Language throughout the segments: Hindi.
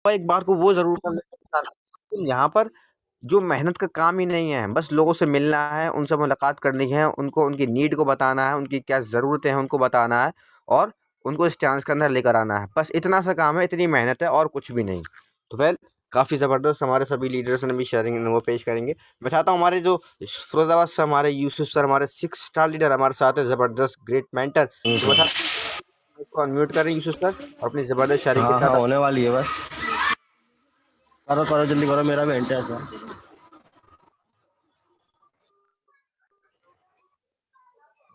एक बार को वो ज़रूर कर लेते हैं। यहाँ पर जो मेहनत का काम ही नहीं है, बस लोगों से मिलना है, उनसे मुलाकात करनी है, उनको उनकी नीड को बताना है, उनकी क्या ज़रूरतें हैं उनको बताना है और उनको इस चांस के अंदर लेकर आना है। बस इतना सा काम है, इतनी मेहनत है और कुछ भी नहीं। तो काफ़ी ज़बरदस्त हमारे सभी लीडर्स ने भी शेयरिंग वो पेश करेंगे। मैं चाहता हूँ हमारे जो फिरोज़ाबाद से हमारे यूसुफ सर, हमारे 6 स्टार लीडर हमारे साथ हैं, ज़बरदस्त ग्रेट मेंटर। तो मैं चाहता हूँ इसको अनम्यूट करें यूसुफ सर और अपनी ज़बरदस्त शेयरिंग के हाँ हाँ, साथ। होने वाली है बस। करो करो जल्दी करो, मेरा भी इंटरेस्ट है।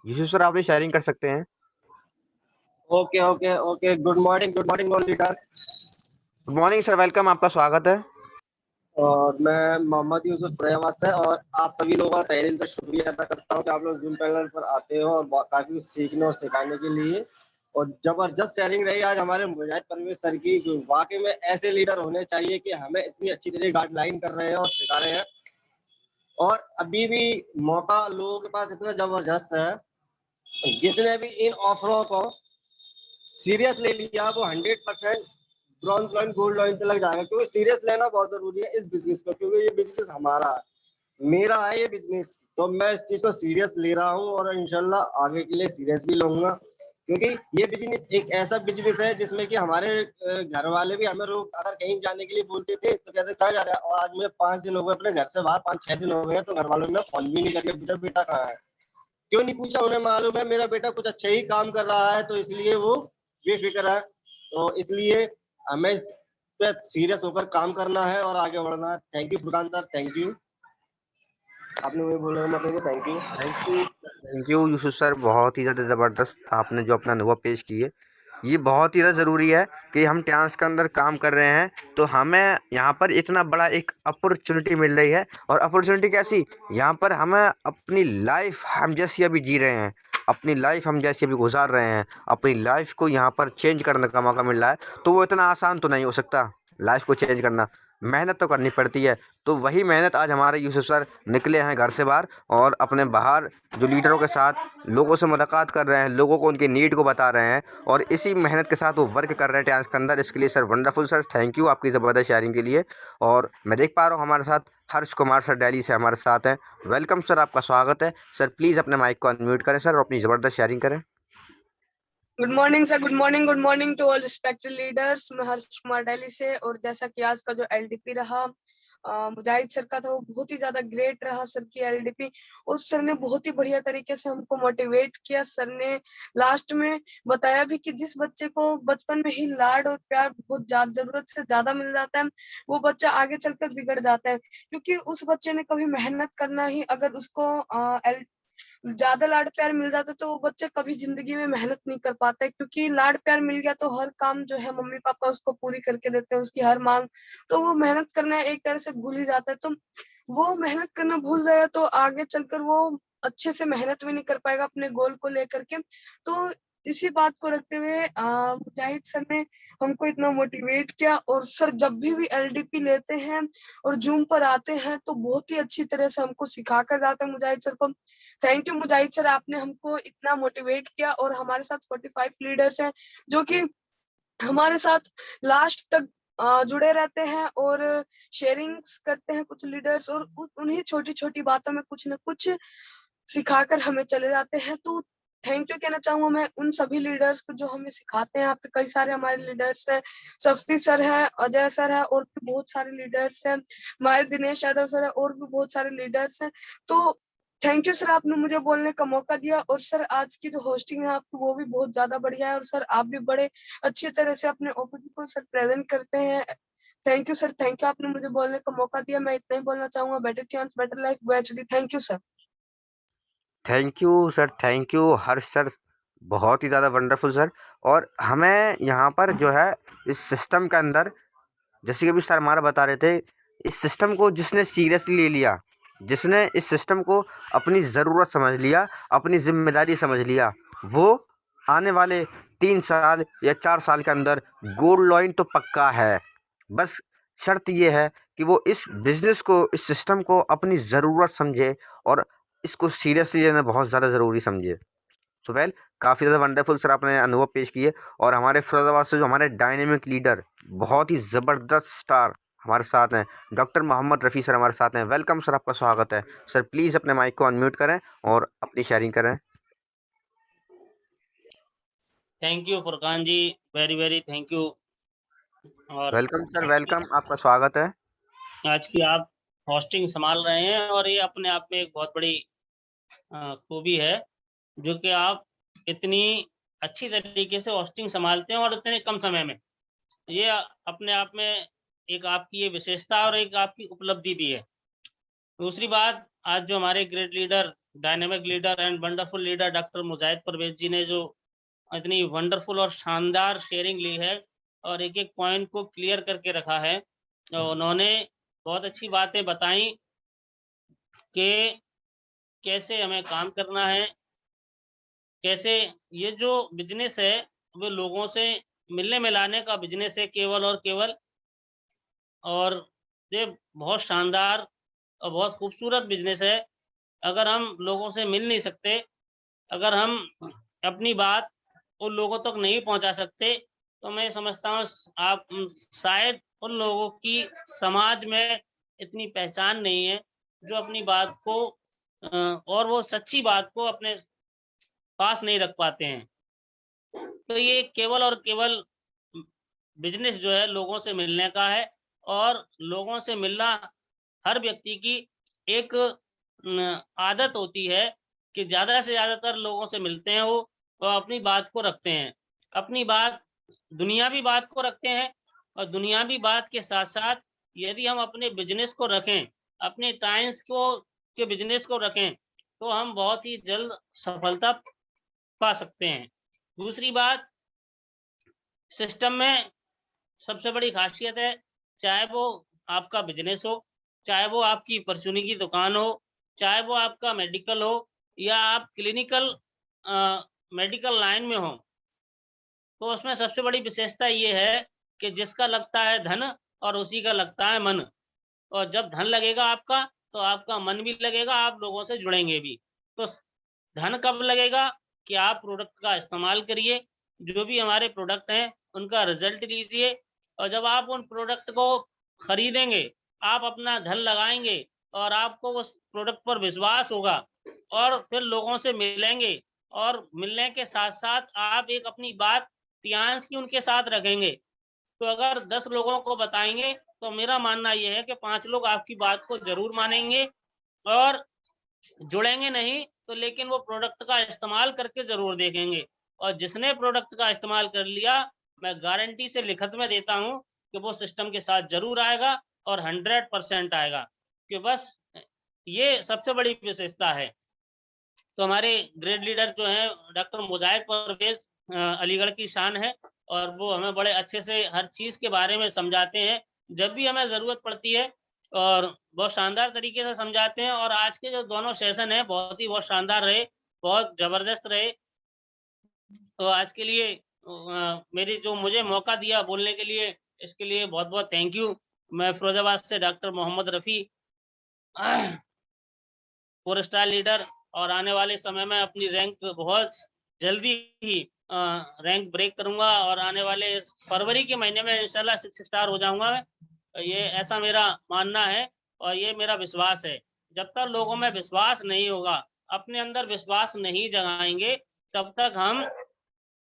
यूसुफ सर आप भी शेयरिंग कर सकते हैं। Okay okay okay, good morning all leaders. Good morning sir, welcome, आपका स्वागत है। और मैं मोहम्मद यूसुफ फरेहमाद से, और आप सभी लोगों का तहे दिल से शुक्रिया अदा करता हूँ कि आप लोग जूम पैनल पर आते हो और काफ़ी कुछ सीखने और सिखाने के लिए। और ज़बरदस्त शेयरिंग रही आज हमारे मुजाहिद परवेज सर की। जो वाकई में ऐसे लीडर होने चाहिए कि हमें इतनी अच्छी तरह गाइडलाइन कर रहे हैं और सिखा रहे हैं। और अभी भी मौका लोगों के पास इतना ज़बरदस्त है, जिसने भी इन ऑफरों को सीरियस ले लिया वो 100% ब्रॉन्ज लॉइन गोल्ड लॉइन तक जाएगा, क्योंकि सीरियस लेना बहुत जरूरी है इस बिजनेस को, क्योंकि ये बिजनेस हमारा है, मेरा है ये बिजनेस। तो मैं इस चीज को सीरियस ले रहा हूँ और इंशाल्लाह आगे के लिए सीरियस भी लूंगा, क्योंकि ये बिजनेस एक ऐसा बिजनेस है जिसमें कि हमारे घर वाले भी हमें रोज अगर कहीं जाने के लिए बोलते थे तो कहते कहाँ जा रहा है, और आज मुझे 5 दिन हो गए अपने घर से बाहर, 5-6 दिन हो गए, तो घर वालों ने फोन भी नहीं करके बेटा बेटा कहाँ है, क्यों नहीं पूछा। उन्हें मालूम है मेरा बेटा कुछ अच्छा ही काम कर रहा है, तो इसलिए वो बेफिक्र है। तो इसलिए हमें इस पे सीरियस होकर काम करना है और आगे बढ़ना है। Thank you Furqan sir, thank you. आपने मुझे बोला, मैं कहेंगे thank you. Thank you Yusuf sir, बहुत ही ज़्यादा ज़बरदस्त आपने जो अपना अनुभव पेश किए। ये बहुत ही ज़्यादा ज़रूरी है कि हम ट्रांस के अंदर काम कर रहे हैं तो हमें यहाँ पर इतना बड़ा एक अपॉर्चुनिटी मिल रही है। और अपॉर्चुनिटी कैसी, यहाँ पर हमें अपनी लाइफ हम जैसी अभी जी रहे हैं, अपनी लाइफ हम जैसे अभी गुजार रहे हैं, अपनी लाइफ को यहाँ पर चेंज करने का मौका मिल रहा है। तो वो इतना आसान तो नहीं हो सकता लाइफ को चेंज करना, मेहनत तो करनी पड़ती है। तो वही मेहनत आज हमारे यूसुफ सर निकले हैं घर से बाहर और अपने बाहर जो लीडरों के साथ लोगों से मुलाकात कर रहे हैं, लोगों को उनकी नीड को बता रहे हैं और इसी मेहनत के साथ वो वर्क कर रहे हैं ट्रांस के अंदर। इसके लिए sir wonderful sir, thank you आपकी ज़बरदस्त शेयरिंग के लिए। और मैं देख पा रहा हूँ हमारे साथ हर्ष कुमार सर दिल्ली से हमारे साथ हैं। वेलकम सर, आपका स्वागत है। सर प्लीज़ अपने माइक को अनम्यूट करें सर और अपनी ज़बरदस्त शेयरिंग करें। Good morning sir, good morning to all respected leaders. मैं हर्ष कुमार दिल्ली से। और जैसा कि आज का जो एलडीपी रहा मुजाहिद सर का था, वो बहुत ही ज्यादा ग्रेट रहा सर की एलडीपी। उस सर ने बहुत ही बढ़िया तरीके से हमको मोटिवेट किया। सर ने लास्ट में बताया भी कि जिस बच्चे को बचपन में ही लाड और प्यार बहुत जरूरत से ज्यादा मिल जाता है, वो बच्चा आगे चलकर बिगड़ जाता है, क्योंकि उस बच्चे ने कभी मेहनत करना ही, अगर उसको ज्यादा लाड प्यार मिल जाता तो वो बच्चा कभी जिंदगी में मेहनत नहीं कर पाता है, क्योंकि लाड प्यार मिल गया तो हर काम जो है मम्मी पापा उसको पूरी करके देते हैं, उसकी हर मांग। तो वो मेहनत करना एक तरह से भूल ही जाता है। तो वो मेहनत करना भूल जाएगा तो आगे चलकर वो अच्छे से मेहनत भी नहीं कर पाएगा अपने गोल को लेकर के। तो इसी बात को रखते हुए मुजाहिद सर ने हमको इतना मोटिवेट किया। और सर जब भी एलडीपी लेते हैं और जूम पर आते हैं तो बहुत ही अच्छी तरह से हमको सिखा कर जाते हैं मुजाहिद सर को। थैंक यू मुजाहिद सर, आपने हमको इतना मोटिवेट किया। और हमारे साथ 45 लीडर्स हैं जो कि हमारे साथ लास्ट तक जुड़े रहते हैं और शेयरिंग्स करते हैं कुछ लीडर्स, और उन्हीं छोटी छोटी बातों में कुछ न कुछ सिखाकर हमें चले जाते हैं। तो थैंक यू कहना चाहूंगा मैं उन सभी लीडर्स को जो हमें सिखाते हैं। यहाँ पे कई सारे हमारे लीडर्स हैं, सफ्ती सर है, अजय सर है, और भी बहुत सारे लीडर्स हैं, हमारे दिनेश यादव सर है, और भी बहुत सारे लीडर्स हैं। तो थैंक यू सर, आपने मुझे बोलने का मौका दिया। और सर आज की जो होस्टिंग है आपकी वो भी बहुत ज्यादा बढ़िया है, और सर आप भी बड़े अच्छी तरह से अपने ओपीडी को सर प्रेजेंट करते हैं। Thank you sir, thank you, आपने मुझे बोलने का मौका दिया। मैं इतना ही बोलना चाहूंगा, better chance better life HD. Thank you sir. Thank you sir, thank you Harsh sir, बहुत ही ज़्यादा वंडरफुल सर। और हमें यहाँ पर जो है इस सिस्टम के अंदर, जैसे कि अभी सर हमारा बता रहे थे, इस सिस्टम को जिसने सीरियसली ले लिया, जिसने इस सिस्टम को अपनी ज़रूरत समझ लिया, अपनी जिम्मेदारी समझ लिया, वो आने वाले 3 साल या 4 साल के अंदर गोल्ड लॉइन तो पक्का है। बस शर्त ये है कि वो इस बिज़नेस को, इस सिस्टम को अपनी ज़रूरत समझे और इसको सीरियसली लेना बहुत ज़्यादा ज़रूरी समझे। सो काफ़ी ज़्यादा वंडरफुल सर आपने अनुभव पेश किए। और हमारे फिरोजाबाद से जो हमारे डायनेमिक लीडर, बहुत ही ज़बरदस्त स्टार हमारे साथ हैं, डॉक्टर मोहम्मद रफ़ी सर हमारे साथ हैं। वेलकम सर, आपका स्वागत है। सर प्लीज़ अपने माइक को अनम्यूट करें और अपनी शेयरिंग करें। Thank you Furqan ji, very very thank you. और वेलकम सर, वेलकम, आपका स्वागत है। आज की आप होस्टिंग संभाल रहे हैं और ये अपने आप में एक बहुत बड़ी खूबी है, जो कि आप इतनी अच्छी तरीके से होस्टिंग संभालते हैं और इतने कम समय में। ये अपने आप में एक आपकी ये विशेषता और एक आपकी उपलब्धि भी है। दूसरी बात, आज जो हमारे great leader, dynamic leader and wonderful leader doctor Mujahid Parvez ji ने जो इतनी वंडरफुल और शानदार शेयरिंग ली है और एक-एक पॉइंट को क्लियर करके रखा है। उन्होंने बहुत अच्छी बातें बताई कि कैसे हमें काम करना है, कैसे ये जो बिज़नेस है, वो लोगों से मिलने-मिलाने का बिज़नेस है केवल और केवल। और ये बहुत शानदार और बहुत खूबसूरत बिज़नेस है। अगर हम लोगों से मिल नहीं सकते, अगर हम अपनी बात उन लोगों तक नहीं पहुंचा सकते, तो मैं समझता हूँ आप शायद उन लोगों की समाज में इतनी पहचान नहीं है जो अपनी बात को और वो सच्ची बात को अपने पास नहीं रख पाते हैं। तो ये केवल और केवल बिजनेस जो है लोगों से मिलने का है और लोगों से मिलना हर व्यक्ति की एक आदत होती है कि ज़्यादा से ज़्यादातर लोगों से मिलते हैं वो अपनी बात को रखते हैं। अपनी बात दुनियावी बात को रखते हैं और दुनियावी बात के साथ-साथ यदि हम अपने बिज़नेस को रखें, अपने टाइम्स को के बिज़नेस को रखें, तो हम बहुत ही जल्द सफलता पा सकते हैं। दूसरी बात, सिस्टम में सबसे बड़ी ख़ासियत है, चाहे वो आपका बिज़नेस हो, चाहे वो आपकी परचूनी की दुकान हो, चाहे वो आपका मेडिकल हो या आप क्लिनिकल मेडिकल लाइन में हो, तो उसमें सबसे बड़ी विशेषता ये है कि जिसका लगता है धन और उसी का लगता है मन। और जब धन लगेगा आपका, तो आपका मन भी लगेगा, आप लोगों से जुड़ेंगे भी। तो धन कब लगेगा कि आप प्रोडक्ट का इस्तेमाल करिए, जो भी हमारे प्रोडक्ट हैं, उनका रिज़ल्ट लीजिए और जब आप उन प्रोडक्ट को खरीदेंगे, आप अपना धन लगाएँगे और आपको उस प्रोडक्ट पर विश्वास होगा और फिर लोगों से मिलेंगे और मिलने के साथ-साथ आप एक अपनी बात तियांश की उनके साथ रखेंगे। तो अगर 10 लोगों को बताएँगे, तो मेरा मानना ये है कि 5 लोग आपकी बात को ज़रूर मानेंगे और जुड़ेंगे नहीं, तो लेकिन वो प्रोडक्ट का इस्तेमाल करके ज़रूर देखेंगे और जिसने प्रोडक्ट का इस्तेमाल कर लिया, मैं गारंटी से लिखत में देता हूँ कि वो सिस्टम के साथ ज़रूर आएगा और 100% आएगा, कि बस ये सबसे बड़ी विशेषता है। तो हमारे ग्रेट लीडर जो हैं डॉक्टर मुजाहिद परवेज़ अलीगढ़ की शान है और वो हमें बड़े अच्छे से हर चीज़ के बारे में समझाते हैं, जब भी हमें ज़रूरत पड़ती है और बहुत शानदार तरीके से समझाते हैं और आज के जो दोनों सेशन हैं, बहुत शानदार रहे, बहुत ज़बरदस्त रहे। तो आज के लिए मेरी जो मुझे मौका दिया बोलने के लिए, इसके लिए बहुत-बहुत थैंक यू। मैं फिरोज़ाबाद से doctor Mohammad Rafi 4 star leader और आने वाले समय में अपनी रैंक बहुत जल्दी ही रैंक ब्रेक करूँगा और आने वाले फरवरी के महीने में इंशाल्लाह 6 स्टार हो जाऊँगा मैं। ये ऐसा मेरा मानना है और ये मेरा विश्वास है। जब तक लोगों में विश्वास नहीं होगा, अपने अंदर विश्वास नहीं जगाएँगे, तब तक हम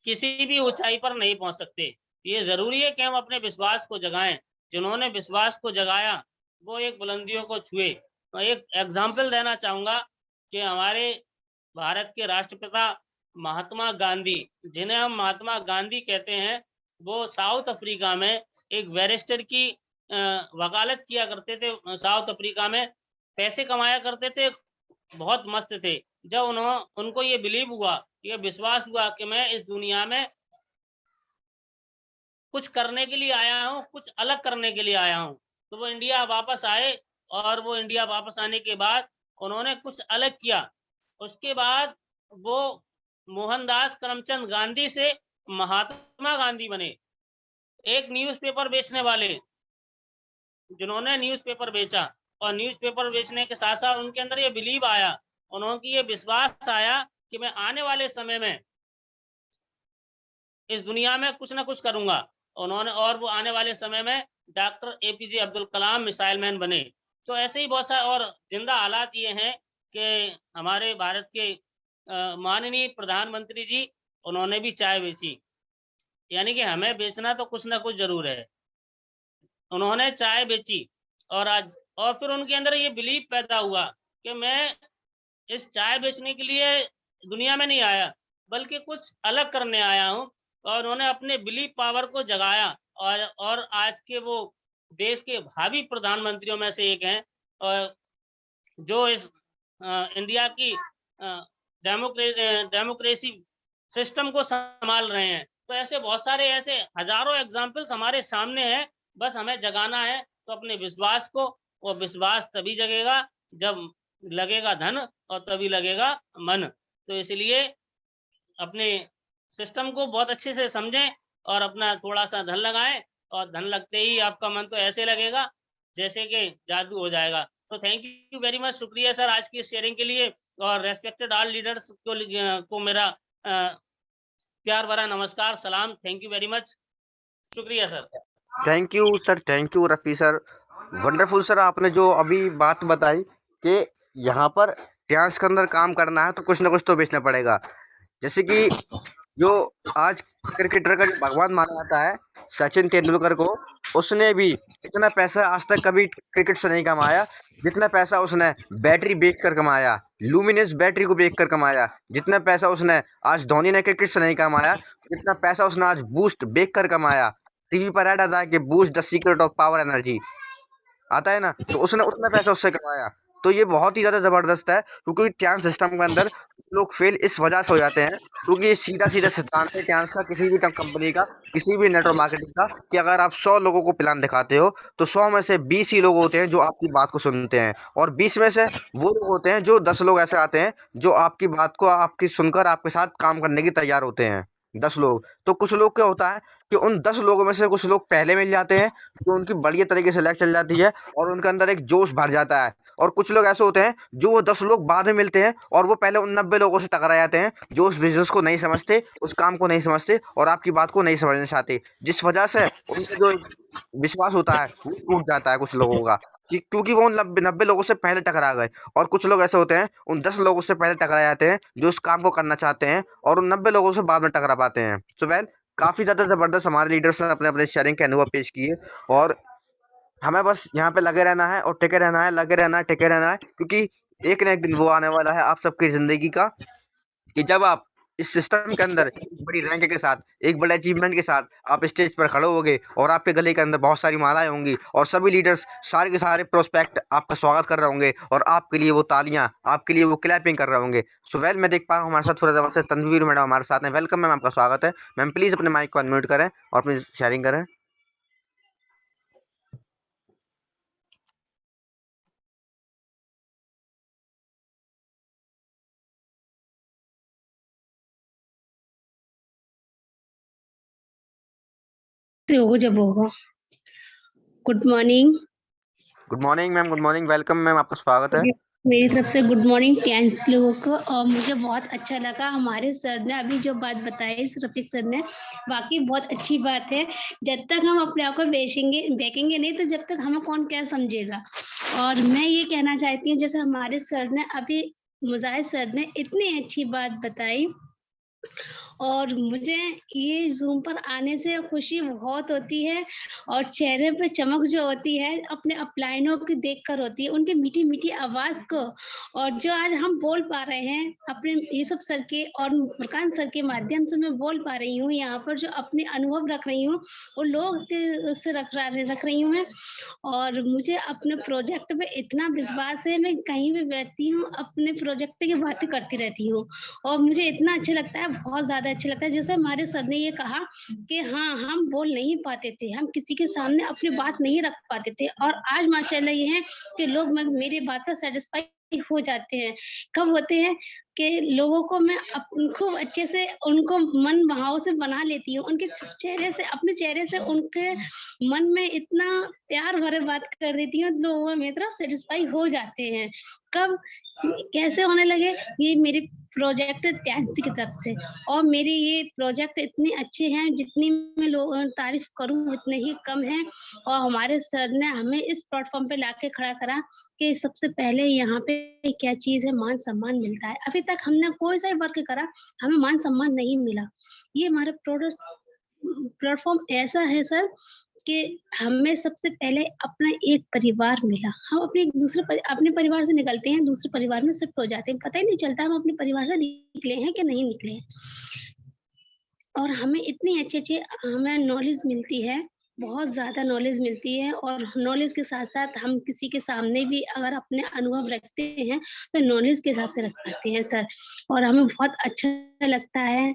किसी भी ऊँचाई पर नहीं पहुँच सकते। ये ज़रूरी है कि हम अपने विश्वास को जगाएँ। जिन्होंने विश्वास को जगाया, वो एक बुलंदियों को छुए। मैं एक एग्ज़ाम्पल देना चाहूँगा कि हमारे भारत के राष्ट्रपिता महात्मा गांधी, जिन्हें हम महात्मा गांधी कहते हैं, वो साउथ अफ्रीका में एक बैरिस्टर की वकालत किया करते थे। साउथ अफ्रीका में पैसे कमाया करते थे, बहुत मस्त थे। जब उनको ये बिलीव हुआ, ये विश्वास हुआ कि मैं इस दुनिया में कुछ करने के लिए आया हूँ, कुछ अलग करने के लिए आया हूँ। तो वो इंडिया वापस आए और वो इंडिया वापस आने के बाद उन्होंने कुछ अलग किया। उसके बाद वो मोहनदास करमचंद गांधी से महात्मा गांधी बने। एक न्यूज़पेपर बेचने वाले, जिन्होंने न्यूज़पेपर बेचा और न्यूज़पेपर बेचने के साथ-साथ उनके अंदर ये बिलीव आया, उन्होंने ये विश्वास आया कि मैं आने वाले समय में इस दुनिया में कुछ ना कुछ करूँगा। उन्होंने और वो आने वाले समय में doctor APJ Abdul Kalam missile man बने। तो ऐसे ही बहुत सारे और ज़िंदा हालात ये हैं कि हमारे भारत के माननीय प्रधानमंत्री जी, उन्होंने भी चाय बेची। यानी कि हमें बेचना तो कुछ ना कुछ ज़रूर है। उन्होंने चाय बेची और आज और फिर उनके अंदर ये बिलीव पैदा हुआ कि मैं इस चाय बेचने के लिए दुनिया में नहीं आया, बल्कि कुछ अलग करने आया हूँ। और उन्होंने अपने बिलीव पावर को जगाया और आज के वो देश के भावी प्रधानमंत्रियों में से एक हैं, जो इस इंडिया की डेमोक्रेसी सिस्टम को संभाल रहे हैं। तो ऐसे बहुत सारे ऐसे हज़ारों एग्ज़ाम्पल्स हमारे सामने हैं, बस हमें जगाना है तो अपने विश्वास को, और विश्वास तभी जगेगा जब लगेगा धन और तभी लगेगा मन। तो इसलिए अपने सिस्टम को बहुत अच्छे से समझें और अपना थोड़ा-सा धन लगाएँ, और धन लगते ही आपका मन तो ऐसे लगेगा जैसे कि जादू हो जाएगा। तो थैंक यू वेरी मच, शुक्रिया सर आज की शेयरिंग के लिए, और रेस्पेक्टेड ऑल लीडर्स को मेरा प्यार भरा नमस्कार, सलाम, थैंक यू वेरी मच, शुक्रिया sir. Thank you sir, thank you Rafi sir. Wonderful sir, आपने जो अभी बात बताई कि यहाँ पर ट्रांस के अंदर काम करना है तो कुछ ना कुछ तो बेचना पड़ेगा। जैसे कि जो आज क्रिकेटर का जो भगवान माना जाता है, सचिन तेंदुलकर को, उसने भी इतना पैसा आज तक कभी क्रिकेट से नहीं कमाया जितना पैसा उसने बैटरी बेचकर कमाया, लुमिनस बैटरी को बेचकर कमाया। जितना पैसा उसने आज धोनी ने क्रिकेट से नहीं कमाया, जितना पैसा उसने आज बूस्ट बेचकर कमाया। टीवी पर ऐड आता है कि boost the secret of power energy, आता है ना, तो उसने उतना पैसा उससे कमाया। तो ये बहुत ही ज़्यादा ज़बरदस्त है, क्योंकि ट्रांस सिस्टम के अंदर लोग फेल इस वजह से हो जाते हैं, क्योंकि ये सीधा-सीधा सिद्धांत है ट्रांस का, किसी भी कंपनी का, किसी भी नेटवर्क मार्केटिंग का, कि अगर आप 100 लोगों को प्लान दिखाते हो, तो 100 में से 20 ही लोग होते हैं जो आपकी बात को सुनते हैं, और 20 में से वो लोग होते हैं, जो 10 लोग ऐसे आते हैं, जो आपकी बात को आपकी सुनकर आपके साथ काम करने की तैयार होते हैं। 10 लोग। तो कुछ लोग क्या होता है कि उन 10 लोगों में से कुछ लोग पहले मिल जाते हैं, तो उनकी बढ़िया तरीके से लाइफ चल जाती है और उनके अंदर एक जोश भर जाता है। और कुछ लोग ऐसे होते हैं जो वो 10 लोग बाद में मिलते हैं और वो पहले उन 90 लोगों से टकरा जाते हैं, जो उस बिज़नेस को नहीं समझते, उस काम को नहीं समझते और आपकी बात को नहीं समझना चाहते। जिस वजह से उनका जो विश्वास होता है वो टूट जाता है कुछ लोगों का, कि क्योंकि वो उन 90 लोगों से पहले टकरा गए। और कुछ लोग ऐसे होते हैं उन 10 लोगों से पहले टकरा जाते हैं जो उस काम को करना चाहते हैं, और उन 90 लोगों से बाद में टकरा पाते हैं। सो वेल, काफ़ी ज़्यादा ज़बरदस्त हमारे लीडर्स ने अपने-अपने शेयरिंग के अनुभव पेश किए, और हमें बस यहाँ पे लगे रहना है और टिके रहना है, लगे रहना है, टिके रहना है, क्योंकि एक ना एक दिन वो आने वाला है आप सबकी ज़िंदगी का, कि जब आप इस सिस्टम के अंदर एक बड़ी रैंक के साथ, एक बड़े अचीवमेंट के साथ आप स्टेज पर खड़े होगे, और आपके गले के अंदर बहुत सारी मालाएँ होंगी, और सभी लीडर्स सारे के सारे प्रोस्पेक्ट आपका स्वागत कर रहे होंगे, और आपके लिए वो तालियाँ, आपके लिए वो क्लैपिंग कर रहे होंगे। सो वेल, मैं देख पा रहा हूँ हमारे साथ फरीदाबाद से तनवीर मैडम हमारे साथ हैं। वेलकम मैम, आपका स्वागत है। मैम प्लीज़ अपने माइक को अनम्यूट करें और अपनी शेयरिंग करें। होगा जब होगा। Good morning. Good morning ma'am, good morning. Welcome ma'am, आपका स्वागत है। मेरी तरफ से गुड मॉर्निंग 10 लोगों को। और मुझे बहुत अच्छा लगा हमारे सर ने अभी जो बात बताई, रफीक सर ने, वाकई बहुत अच्छी बात है। जब तक हम अपने आप को बेचेंगे नहीं, तो जब तक हमें कौन क्या समझेगा। और मैं ये कहना चाहती हूँ, जैसे हमारे सर ने अभी, मुजाहिद सर ने इतनी अच्छी बात बताई, और मुझे ये ज़ूम पर आने से खुशी बहुत होती है, और चेहरे पे चमक जो होती है अपने अपलाइनों की देखकर होती है, उनकी मीठी-मीठी आवाज़ को। और जो आज हम बोल पा रहे हैं अपने यूसुफ सर के और फुरकान सर के माध्यम से, मैं बोल पा रही हूँ यहाँ पर, जो अपने अनुभव रख रही हूँ वो लोग के उससे रख रही हूँ मैं। और मुझे अपने प्रोजेक्ट पे इतना विश्वास है, मैं कहीं भी बैठती हूँ अपने प्रोजेक्ट की बातें करती रहती हूँ, और मुझे इतना अच्छा लगता है, बहुत ज़्यादा अच्छा लगता है। जैसे हमारे सर ने ये कहा कि हाँ, हम बोल नहीं पाते थे, हम किसी के सामने अपनी बात नहीं रख पाते थे, और आज माशाल्लाह ये है कि लोग मेरी बात पर सैटिस्फाई हो जाते हैं। कब होते हैं कि लोगों को मैं खूब अच्छे से उनको मन भाव से बना लेती हूँ। उनके चेहरे से अपने चेहरे से उनके मन में इतना प्यार भरे बात कर देती हूँ, लोग मेरी तरफ सैटिस्फाई हो जाते हैं। कब कैसे होने लगे? ये मेरे प्रोजेक्ट टैक्सी की तरफ से, और मेरे ये प्रोजेक्ट इतने अच्छे हैं, जितनी मैं तारीफ़ करूँ उतने ही कम है। और हमारे सर ने हमें इस प्लेटफ़ॉर्म पे लाके खड़ा करा कि सबसे पहले यहाँ पे क्या चीज़ है, मान-सम्मान मिलता है। अभी तक हमने कोई-सा भी वर्क करा, हमें मान-सम्मान नहीं मिला। ये हमारा प्लेटफ़ॉर्म ऐसा है सर कि हमें सबसे पहले अपना एक परिवार मिला। हम अपने परिवार से निकलते हैं, दूसरे परिवार में शिफ्ट हो जाते हैं। पता ही नहीं चलता हम अपने परिवार से निकले हैं कि नहीं निकले हैं। और हमें इतनी अच्छी-अच्छी हमें नॉलेज मिलती है, बहुत ज़्यादा नॉलेज मिलती है, और नॉलेज के साथ-साथ हम किसी के सामने भी अगर अपने अनुभव रखते हैं, तो नॉलेज के हिसाब से रख पाते हैं सर। और हमें बहुत अच्छा लगता है,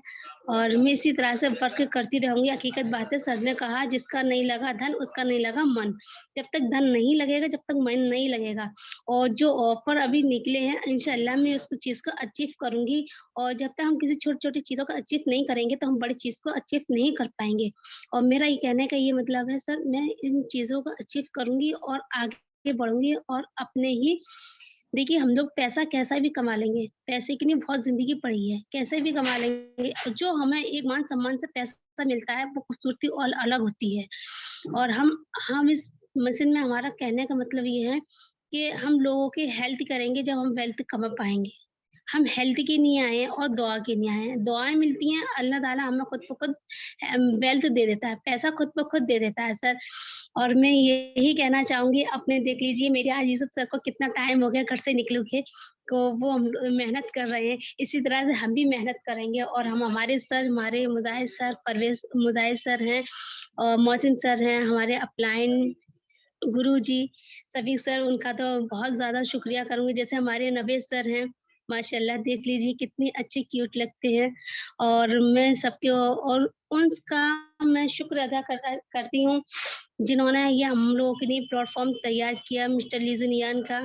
और मैं इसी तरह से वर्क करती रहूँगी। हकीकत बात है, सर ने कहा जिसका नहीं लगा धन, उसका नहीं लगा मन। जब तक धन नहीं लगेगा, जब तक मन नहीं लगेगा। और जो ऑफ़र अभी निकले हैं, इंशाअल्लाह मैं उस चीज़ को अचीव करूँगी। और जब तक हम किसी छोटी-छोटी चीज़ों को अचीव नहीं करेंगे, तो हम बड़ी चीज़ को अचीव नहीं कर पाएँगे। और मेरा ये कहने का ये मतलब है सर, मैं इन चीज़ों को अचीव करूँगी और आगे बढ़ूँगी, और अपने ही देखिए हम लोग पैसा कैसा भी कमा लेंगे, पैसे के लिए बहुत ज़िंदगी पड़ी है, कैसे भी कमा लेंगे। जो हमें एक मान-सम्मान से पैसा मिलता है, वो खूबसूरती और अलग होती है। और हम इस मिशन में, हमारा कहने का मतलब ये है कि हम लोगों की हेल्प करेंगे जब हम वेल्थ कमा पाएँगे। हम हेल्थ के लिए आए हैं और दुआ के लिए आए हैं। दुआएँ मिलती हैं, अल्लाह ताला हमें खुद ब खुद वेल्थ दे देता है, पैसा खुद ब खुद दे देता है सर। और मैं यही कहना चाहूँगी, अपने देख लीजिए मेरे आज यूसुफ सर को कितना टाइम हो गया घर से निकले हुए, तो वो हम मेहनत कर रहे हैं। इसी तरह से हम भी मेहनत करेंगे, और हम हमारे सर, हमारे मुजाहिद सर, परवेज़ मुजाहिद सर हैं, और मोहसिन सर हैं, हमारे अपलाइन गुरुजी, सभी सर, उनका तो बहुत ज़्यादा शुक्रिया करूँगी। जैसे हमारे नवेद सर हैं, माशाअल्लाह देख लीजिए कितने अच्छे क्यूट लगते हैं। और मैं सबके और उनका मैं शुक्र अदा करती हूँ, जिन्होंने ये हम लोगों के लिए प्लेटफ़ॉर्म तैयार किया, मिस्टर लिज़ुनियान का।